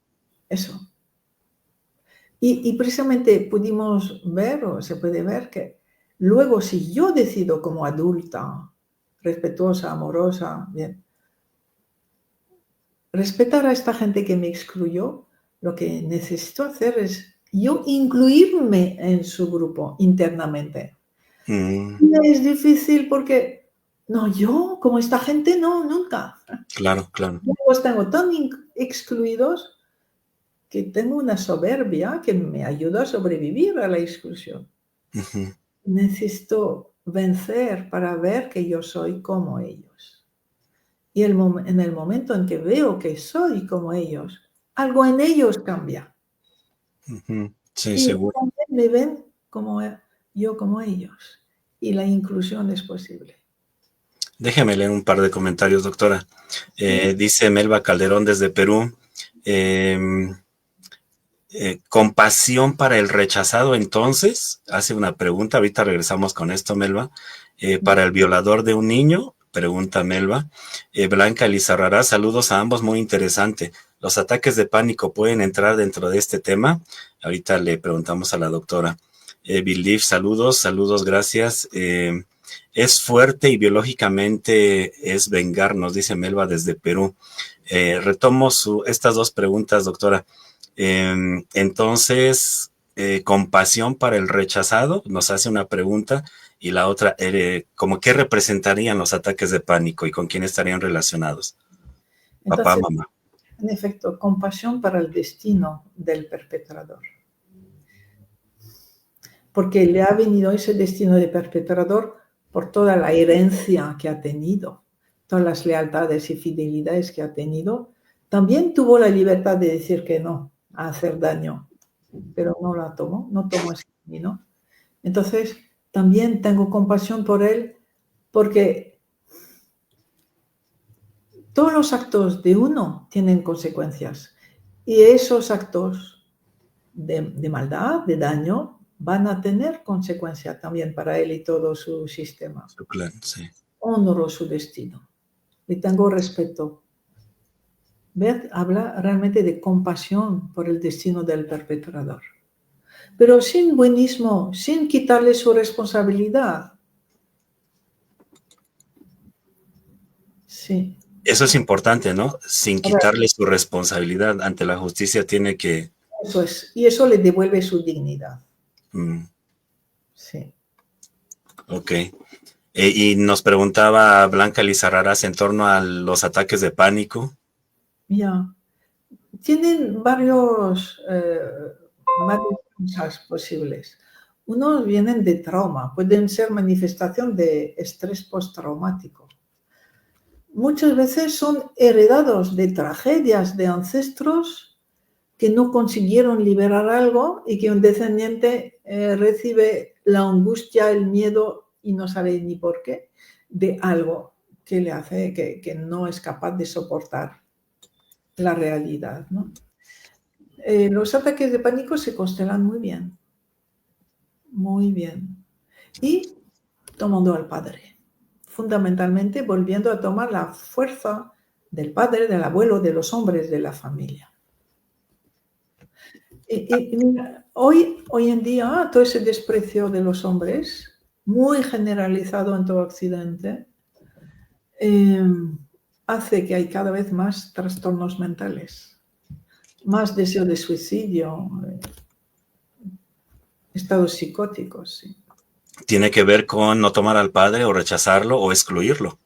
Eso. Y precisamente pudimos ver, o se puede ver, que luego si yo decido como adulta, respetuosa, amorosa, bien, respetar a esta gente que me excluyó, lo que necesito hacer es yo incluirme en su grupo internamente. Es difícil porque, no, yo como esta gente no, nunca. Claro. Yo los tengo tan excluidos que tengo una soberbia que me ayuda a sobrevivir a la exclusión. Necesito vencer para ver que yo soy como ellos. Y en el momento en que veo que soy como ellos, algo en ellos cambia. Sí, y seguro. también me ven como yo como ellos. Y la inclusión es posible. Déjeme leer un par de comentarios, doctora. Dice Melba Calderón desde Perú. Compasión para el rechazado, entonces, hace una pregunta, ahorita regresamos con esto, Melba. Para el violador de un niño, pregunta Melba. Blanca Lizarrará, saludos a ambos, muy interesante. ¿Los ataques de pánico pueden entrar dentro de este tema? Ahorita le preguntamos a la doctora. Believe, saludos, gracias. Es fuerte y biológicamente es vengarnos, dice Melba desde Perú. Retomo estas dos preguntas, doctora. Entonces, compasión para el rechazado, nos hace una pregunta, y la otra, ¿cómo qué representarían los ataques de pánico y con quién estarían relacionados? Papá, Entonces, mamá. en efecto, compasión para el destino del perpetrador. Porque le ha venido ese destino de perpetrador por toda la herencia que ha tenido, todas las lealtades y fidelidades que ha tenido. También tuvo la libertad de decir que no a hacer daño, pero no la tomó, no tomó ese camino. Entonces, también tengo compasión por él porque todos los actos de uno tienen consecuencias y esos actos de maldad, de daño, van a tener consecuencia también para él y todo su sistema. Su clan, sí. Honro su destino. Le tengo respeto. Bert habla realmente de compasión por el destino del perpetrador. Pero sin buenismo, sin quitarle su responsabilidad. Sí. Eso es importante, ¿no? Sin A ver, quitarle su responsabilidad ante la justicia tiene que... eso es. Y eso le devuelve su dignidad. mm, Sí. ok. Y nos preguntaba Blanca Lizarraras en torno a los ataques de pánico. Ya. Tienen varias cosas posibles. Unos vienen de trauma, pueden ser manifestación de estrés postraumático. Muchas veces son heredados de tragedias de ancestros que no consiguieron liberar algo y que un descendiente recibe la angustia, el miedo y no sabe ni por qué de algo que le hace que no es capaz de soportar la realidad, ¿no? Los ataques de pánico se constelan muy bien, muy bien. Y tomando al padre, fundamentalmente volviendo a tomar la fuerza del padre, del abuelo, de los hombres de la familia. Y mira, hoy en día todo ese desprecio de los hombres, muy generalizado en todo Occidente, eh, hace que hay cada vez más trastornos mentales, más deseo de suicidio, estados psicóticos. Sí. Tiene que ver con no tomar al padre o rechazarlo o excluirlo.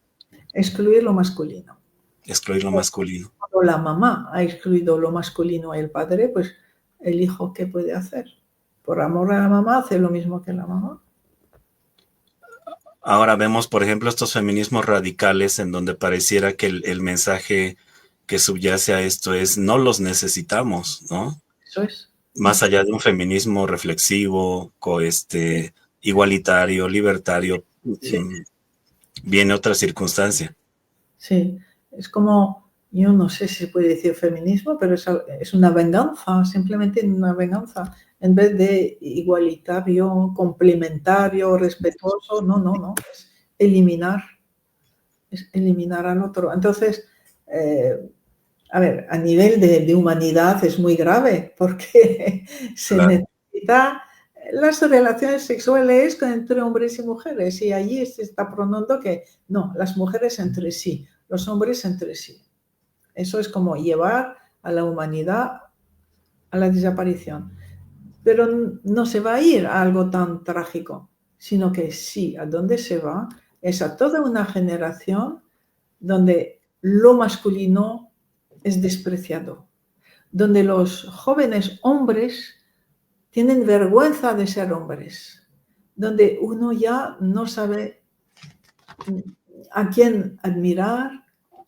Excluir lo masculino. Excluir lo masculino. Cuando la mamá ha excluido lo masculino y el padre, pues el hijo, ¿qué puede hacer? Por amor a la mamá, hace lo mismo que la mamá. Ahora vemos, por ejemplo, estos feminismos radicales en donde pareciera que el mensaje que subyace a esto es no los necesitamos, ¿no? Eso es. Más allá de un feminismo reflexivo, igualitario, libertario, Sí, viene otra circunstancia. sí. Es como, yo no sé si se puede decir feminismo, pero es una venganza, simplemente una venganza. En vez de igualitario, complementario, respetuoso, no, no, no. Es eliminar al otro. Entonces, a ver, a nivel de humanidad es muy grave porque se Claro. necesita las relaciones sexuales entre hombres y mujeres y allí se está pronando que no, las mujeres entre sí, los hombres entre sí. Eso es como llevar a la humanidad a la desaparición. Pero no se va a ir a algo tan trágico, sino que sí, a dónde se va es a toda una generación donde lo masculino es despreciado, donde los jóvenes hombres tienen vergüenza de ser hombres, donde uno ya no sabe a quién admirar,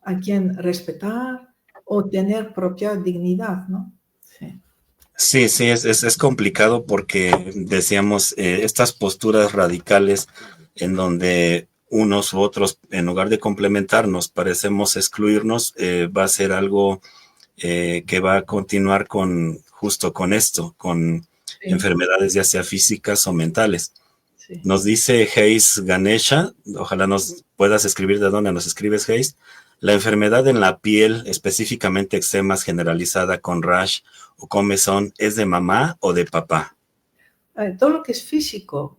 a quién respetar o tener propia dignidad, ¿no? Sí. Sí, sí, es complicado porque decíamos, estas posturas radicales en donde unos u otros, en lugar de complementarnos, parecemos excluirnos, va a ser algo que va a continuar con justo con esto, con Sí, enfermedades ya sea físicas o mentales. sí. Nos dice Hayes Ganesha, ojalá nos puedas escribir de dónde nos escribes, Hayes. La enfermedad en la piel, específicamente eczemas generalizada con rash o comezón, ¿es de mamá o de papá? Todo lo que es físico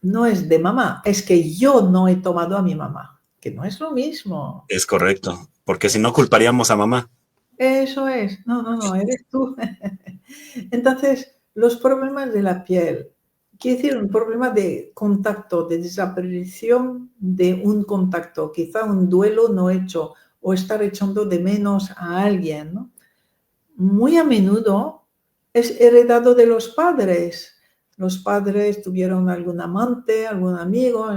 no es de mamá, es que yo no he tomado a mi mamá, que no es lo mismo. Es correcto, porque si no culparíamos a mamá. Eso es, no, no, no, eres tú. Entonces, los problemas de la piel, quiere decir un problema de contacto, de desaparición de un contacto, quizá un duelo no hecho o estar echando de menos a alguien, ¿no? Muy a menudo es heredado de los padres. Los padres tuvieron algún amante, algún amigo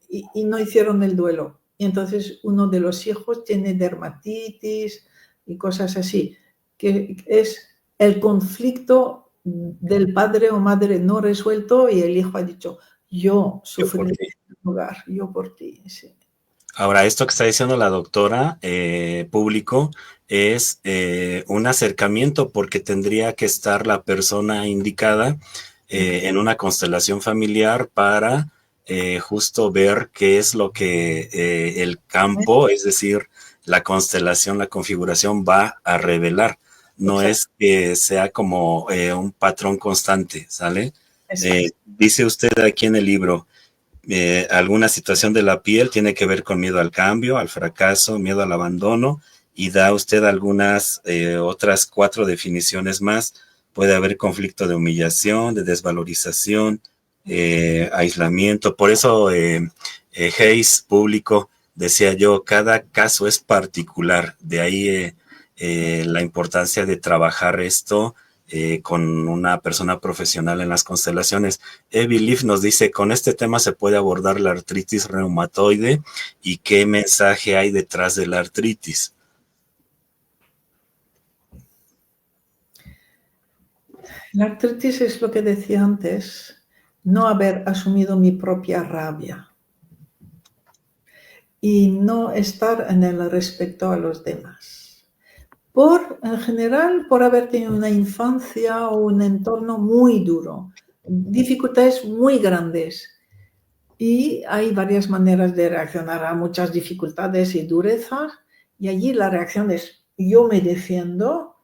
y no hicieron el duelo. Y entonces uno de los hijos tiene dermatitis y cosas así, que es el conflicto del padre o madre no resuelto y el hijo ha dicho, yo Yo sufrí por en ti. este lugar, yo por ti. Sí. Ahora, esto que está diciendo la doctora, público, es un acercamiento porque tendría que estar la persona indicada en una constelación familiar para justo ver qué es lo que el campo, es decir, la constelación, la configuración va a revelar. No Exacto, es que sea como un patrón constante, ¿sale? exacto. Dice usted aquí en el libro, alguna situación de la piel tiene que ver con miedo al cambio, al fracaso, miedo al abandono, y da usted algunas otras 4 definiciones más. Puede haber conflicto de humillación, de desvalorización, aislamiento. Por eso Hayes, público, decía yo, cada caso es particular. De ahí la importancia de trabajar esto con una persona profesional en las constelaciones. Evie Leaf nos dice, con este tema se puede abordar la artritis reumatoide y qué mensaje hay detrás de la artritis. La artritis es lo que decía antes, no haber asumido mi propia rabia y no estar en el respeto a los demás. En general, por haber tenido una infancia o un entorno muy duro, dificultades muy grandes. Y hay varias maneras de reaccionar a muchas dificultades y durezas, y allí la reacción es: yo me defiendo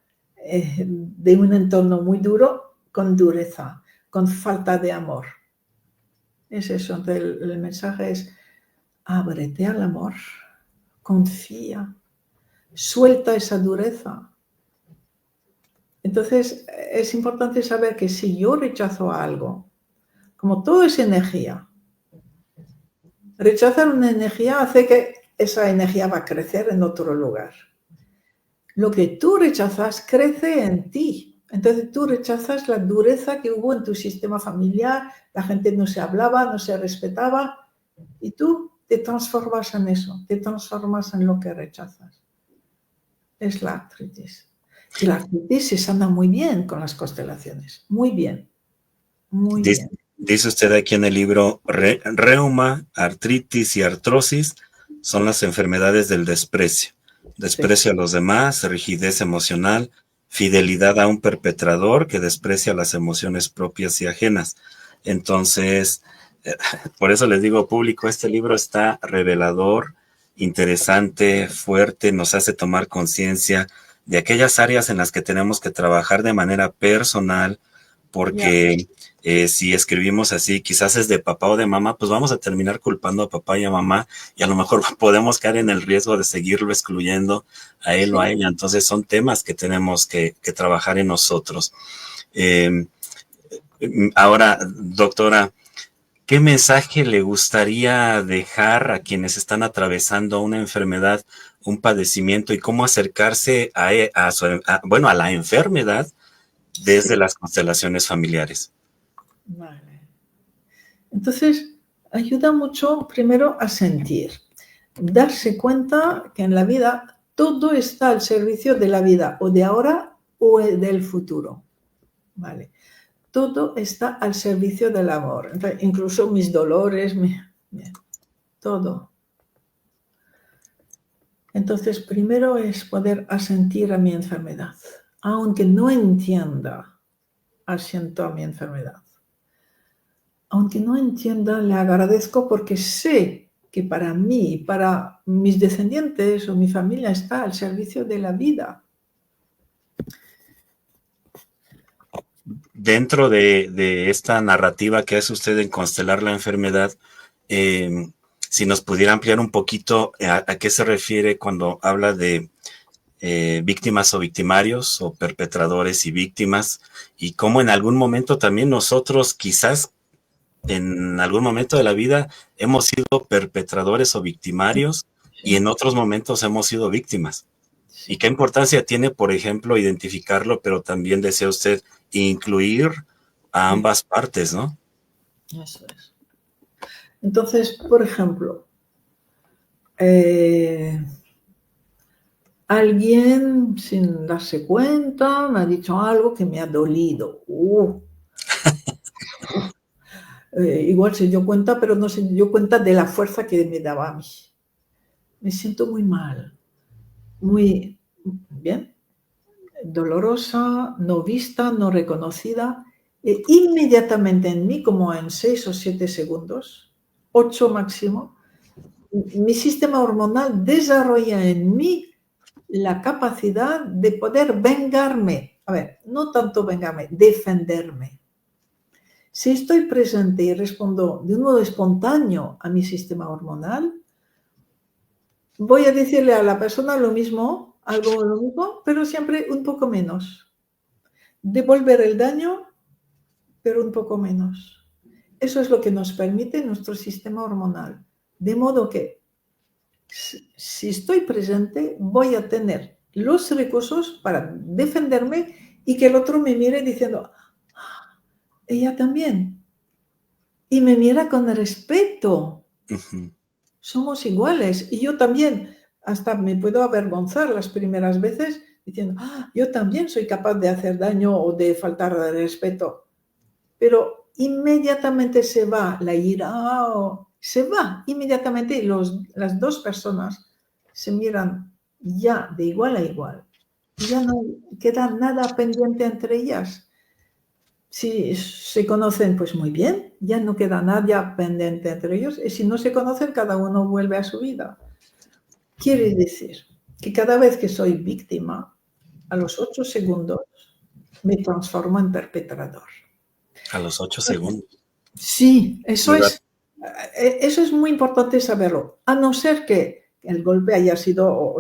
de un entorno muy duro con dureza, con falta de amor. Es eso. Entonces, el mensaje es: ábrete al amor, confía, suelta esa dureza. Entonces, es importante saber que si yo rechazo algo, como todo es energía, rechazar una energía hace que esa energía va a crecer en otro lugar. Lo que tú rechazas crece en ti. Entonces tú rechazas la dureza que hubo en tu sistema familiar, la gente no se hablaba, no se respetaba, y tú te transformas en eso, te transformas en lo que rechazas. Es la artritis. Y la artritis se sana muy bien con las constelaciones, muy bien, muy bien. Dice usted aquí en el libro, reuma, artritis y artrosis son las enfermedades del desprecio. Desprecio a los demás, rigidez emocional, fidelidad a un perpetrador que desprecia las emociones propias y ajenas. Entonces, por eso les digo, público, este libro está revelador, interesante, fuerte, nos hace tomar conciencia de aquellas áreas en las que tenemos que trabajar de manera personal, porque si escribimos así, quizás es de papá o de mamá, pues vamos a terminar culpando a papá y a mamá, y a lo mejor podemos caer en el riesgo de seguirlo excluyendo a él o a ella. Entonces son temas que tenemos que trabajar en nosotros. Ahora, doctora, ¿qué mensaje le gustaría dejar a quienes están atravesando una enfermedad, un padecimiento, y cómo acercarse a la enfermedad desde las constelaciones familiares? Vale. Entonces, ayuda mucho primero a sentir, darse cuenta que en la vida todo está al servicio de la vida, o de ahora o del futuro. Vale. Todo está al servicio del amor. Entonces, incluso mis dolores, todo. Entonces, primero es poder asentir a mi enfermedad, aunque no entienda, asiento a mi enfermedad. Aunque no entienda, le agradezco porque sé que para mí, para mis descendientes o mi familia está al servicio de la vida. Dentro de esta narrativa que hace usted en constelar la enfermedad, si nos pudiera ampliar un poquito a qué se refiere cuando habla de víctimas o victimarios, o perpetradores y víctimas, y cómo en algún momento también nosotros quizás en algún momento de la vida hemos sido perpetradores o victimarios, y en otros momentos hemos sido víctimas. ¿Y qué importancia tiene, por ejemplo, identificarlo, pero también, desea usted, incluir a ambas partes, ¿no? Eso es. Entonces, por ejemplo, alguien sin darse cuenta me ha dicho algo que me ha dolido. Igual se dio cuenta, pero no se dio cuenta de la fuerza que me daba a mí. Me siento muy mal, muy bien, dolorosa, no vista, no reconocida. Inmediatamente en mí, como en 6 o 7 segundos, 8 máximo, mi sistema hormonal desarrolla en mí la capacidad de poder vengarme. A ver, no tanto vengarme, defenderme. Si estoy presente y respondo de un modo espontáneo a mi sistema hormonal, voy a decirle a la persona lo mismo, algo lo mismo, pero siempre un poco menos. Devolver el daño, pero un poco menos. Eso es lo que nos permite nuestro sistema hormonal. De modo que si estoy presente, voy a tener los recursos para defenderme y que el otro me mire diciendo, "Ah, ella también". Y me mira con respeto. Ujú. Somos iguales. Y yo también, hasta me puedo avergonzar las primeras veces diciendo, yo también soy capaz de hacer daño o de faltar de respeto. Pero inmediatamente se va la ira, se va inmediatamente y las dos personas se miran ya de igual a igual. Y ya no queda nada pendiente entre ellas. Si se conocen, pues muy bien, ya no queda nada pendiente entre ellos. Y si no se conocen, cada uno vuelve a su vida. Quiere decir que cada vez que soy víctima, a los 8 segundos me transformo en perpetrador. A los 8 segundos. Sí, Muy rápido. eso es muy importante saberlo. A no ser que el golpe haya sido,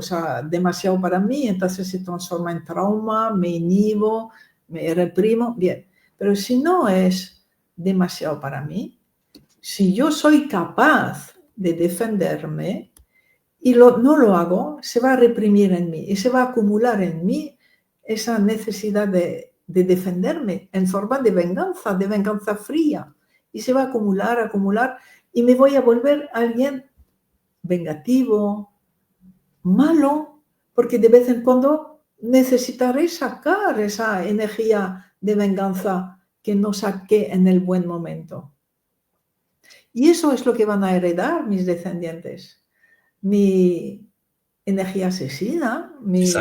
demasiado para mí, entonces se transforma en trauma, me inhibo, me reprimo, bien. Pero si no es demasiado para mí, si yo soy capaz de defenderme y no lo hago, se va a reprimir en mí y se va a acumular en mí esa necesidad de defenderme en forma de venganza fría. Y se va a acumular, y me voy a volver alguien vengativo, malo, porque de vez en cuando necesitaré sacar esa energía de venganza que no saqué en el buen momento. Y eso es lo que van a heredar mis descendientes. Mi energía asesina, mi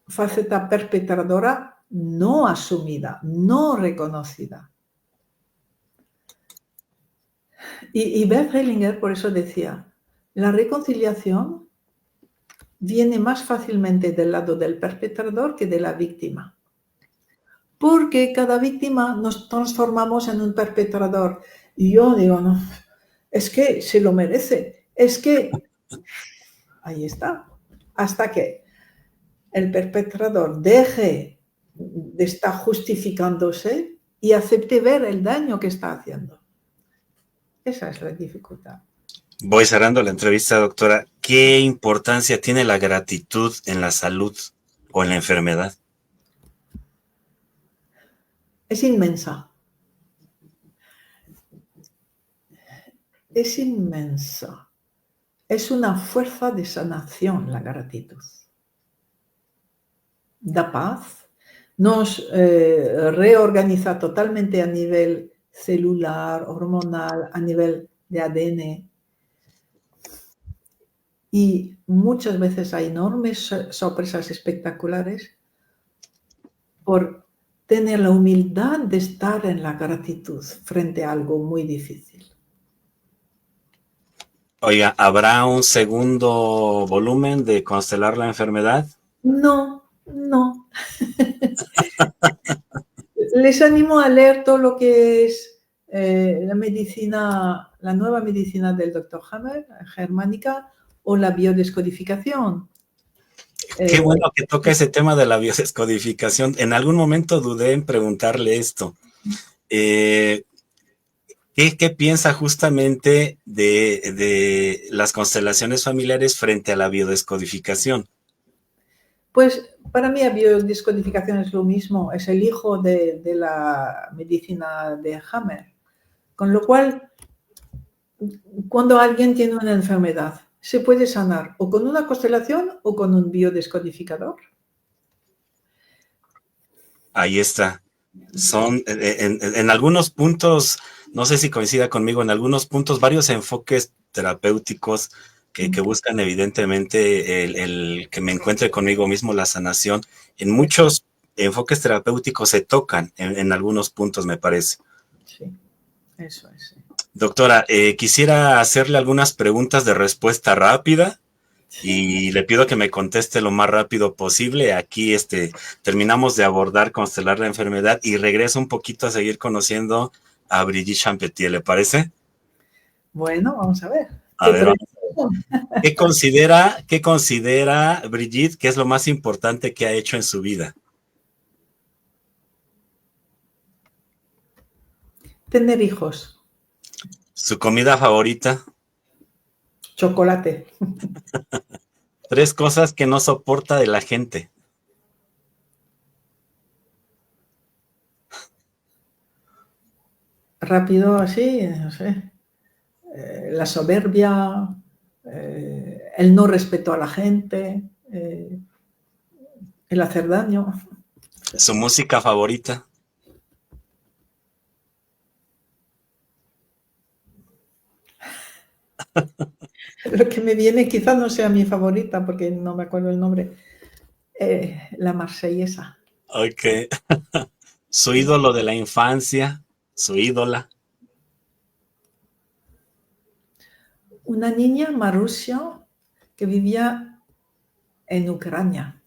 faceta perpetradora no asumida, no reconocida. Y Bert Hellinger por eso decía, la reconciliación viene más fácilmente del lado del perpetrador que de la víctima. Porque cada víctima nos transformamos en un perpetrador. Y yo digo, no, es que se lo merece, es que ahí está. Hasta que el perpetrador deje de estar justificándose y acepte ver el daño que está haciendo. Esa es la dificultad. Voy cerrando la entrevista, doctora. ¿Qué importancia tiene la gratitud en la salud o en la enfermedad? Es inmensa. Es inmensa. Es una fuerza de sanación la gratitud. Da paz, nos reorganiza totalmente a nivel celular, hormonal, a nivel de ADN. Y muchas veces hay enormes sorpresas espectaculares por tener la humildad de estar en la gratitud frente a algo muy difícil. Oiga, ¿habrá un segundo volumen de Constelar la enfermedad? No. Les animo a leer todo lo que es la medicina, la nueva medicina del Dr. Hammer, germánica, o la biodescodificación. Qué bueno que toca ese tema de la biodescodificación. En algún momento dudé en preguntarle esto. ¿Qué piensa justamente de las constelaciones familiares frente a la biodescodificación? Pues para mí la biodescodificación es lo mismo, es el hijo de la medicina de Hammer. Con lo cual, cuando alguien tiene una enfermedad, se puede sanar o con una constelación o con un biodescodificador. Ahí está. Son en algunos puntos, no sé si coincida conmigo, en algunos puntos varios enfoques terapéuticos que buscan evidentemente el que me encuentre conmigo mismo, la sanación. En muchos enfoques terapéuticos se tocan en algunos puntos, me parece. Sí, eso es. Sí. Doctora, quisiera hacerle algunas preguntas de respuesta rápida y le pido que me conteste lo más rápido posible. Aquí terminamos de abordar Constelar la enfermedad y regreso un poquito a seguir conociendo a Brigitte Champetier, ¿le parece? Bueno, vamos a ver. A ver, vamos a ver. ¿Qué considera Brigitte que es lo más importante que ha hecho en su vida? Tener hijos. ¿Su comida favorita? Chocolate. 3 cosas que no soporta de la gente. Rápido así, no sé. La soberbia, el no respeto a la gente, el hacer daño. ¿Su música favorita? Lo que me viene quizás no sea mi favorita porque no me acuerdo el nombre. La marsellesa. Ok. ¿Su ídolo de la infancia? ¿Su ídola? Una niña, Marussia, que vivía en Ucrania.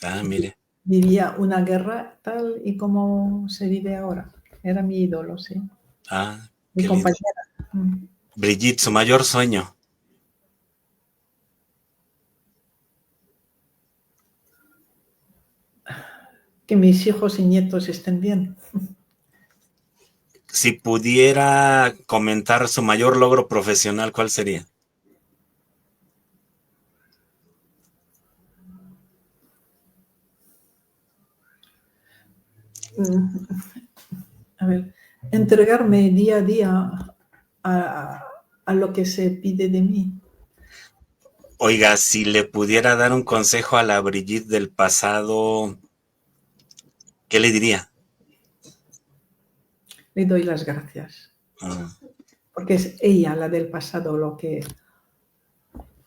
Ah, mire. Vivía una guerra tal y como se vive ahora. Era mi ídolo, sí. Ah, Mi qué lindo. compañera. Brigitte, su mayor sueño. Que mis hijos y nietos estén bien. Si pudiera comentar su mayor logro profesional, ¿cuál sería? A ver, entregarme día a día a lo que se pide de mí. Oiga, si le pudiera dar un consejo a la Brigitte del pasado, ¿qué le diría? Le doy las gracias. Ah, Porque es ella la del pasado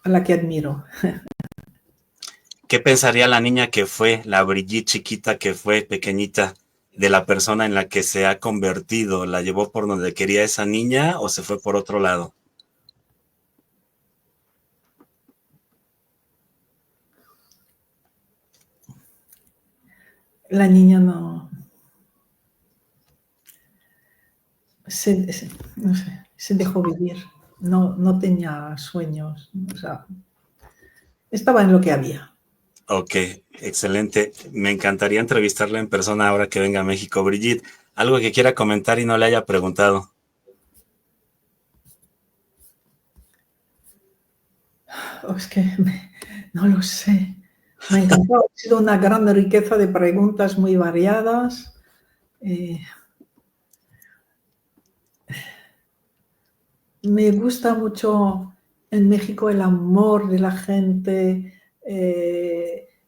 a la que admiro. ¿qué pensaría la niña que fue, la Brigitte chiquita que fue, pequeñita, de la persona en la que se ha convertido? ¿La llevó por donde quería esa niña o se fue por otro lado? La niña no no sé, se dejó vivir. No tenía sueños. O sea, estaba en lo que había. Ok, excelente. Me encantaría entrevistarla en persona ahora que venga a México. Brigitte, algo que quiera comentar y no le haya preguntado. Es que no lo sé. Me ha encantado. Ha sido una gran riqueza de preguntas muy variadas. Me gusta mucho en México el amor de la gente,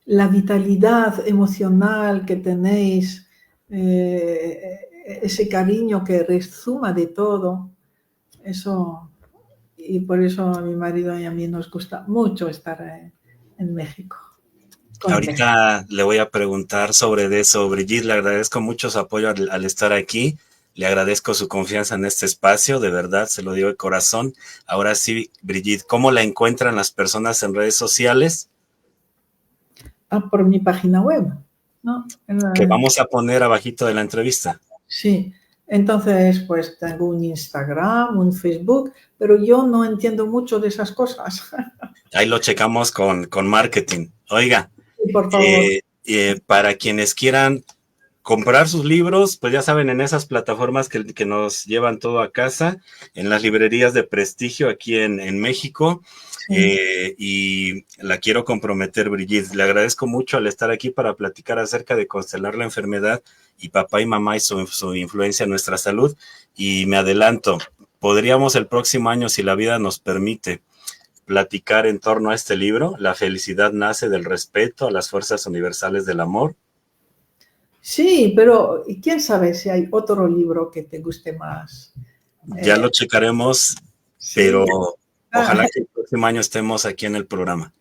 la vitalidad emocional que tenéis, ese cariño que rezuma de todo. Eso, y por eso a mi marido y a mí nos gusta mucho estar en México. Con México. Ahorita le voy a preguntar sobre eso. Brigitte, le agradezco mucho su apoyo al estar aquí. Le agradezco su confianza en este espacio, de verdad, se lo digo de corazón. Ahora sí, Brigitte, ¿cómo la encuentran las personas en redes sociales? Por mi página web, ¿no? Que vamos a poner abajito de la entrevista. Sí, entonces pues tengo un Instagram, un Facebook, pero yo no entiendo mucho de esas cosas. Ahí lo checamos con marketing. Oiga, Por favor. para quienes quieran comprar sus libros, pues ya saben, en esas plataformas que nos llevan todo a casa, en las librerías de prestigio aquí en México. Sí. Y la quiero comprometer, Brigitte. Le agradezco mucho al estar aquí para platicar acerca de constelar la enfermedad y papá y mamá y su influencia en nuestra salud. Y me adelanto, podríamos el próximo año, si la vida nos permite, platicar en torno a este libro. La felicidad nace del respeto a las fuerzas universales del amor. Sí, pero quién sabe si hay otro libro que te guste más. Ya lo checaremos, pero Sí. ojalá que el próximo año estemos aquí en el programa.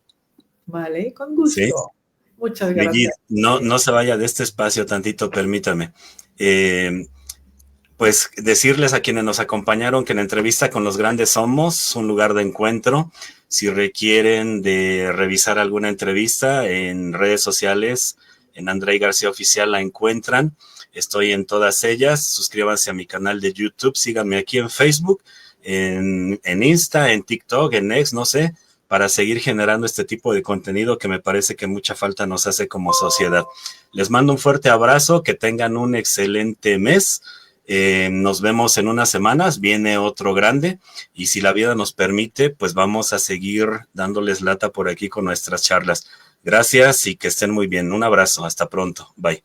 Vale, con ¿Sí? gusto. Muchas Brigitte, gracias. no se vaya de este espacio tantito, permítame. pues decirles a quienes nos acompañaron que en Entrevista con los Grandes somos un lugar de encuentro. Si requieren de revisar alguna entrevista en redes sociales, en Andrei García Oficial la encuentran. Estoy en todas ellas. Suscríbanse a mi canal de YouTube, síganme aquí en Facebook, en Insta, en TikTok, en X, no sé, para seguir generando este tipo de contenido que me parece que mucha falta nos hace como sociedad. Les mando un fuerte abrazo, que tengan un excelente mes. Nos vemos en unas semanas, viene otro grande, y si la vida nos permite, pues vamos a seguir dándoles lata por aquí con nuestras charlas. Gracias y que estén muy bien. Un abrazo, hasta pronto. Bye.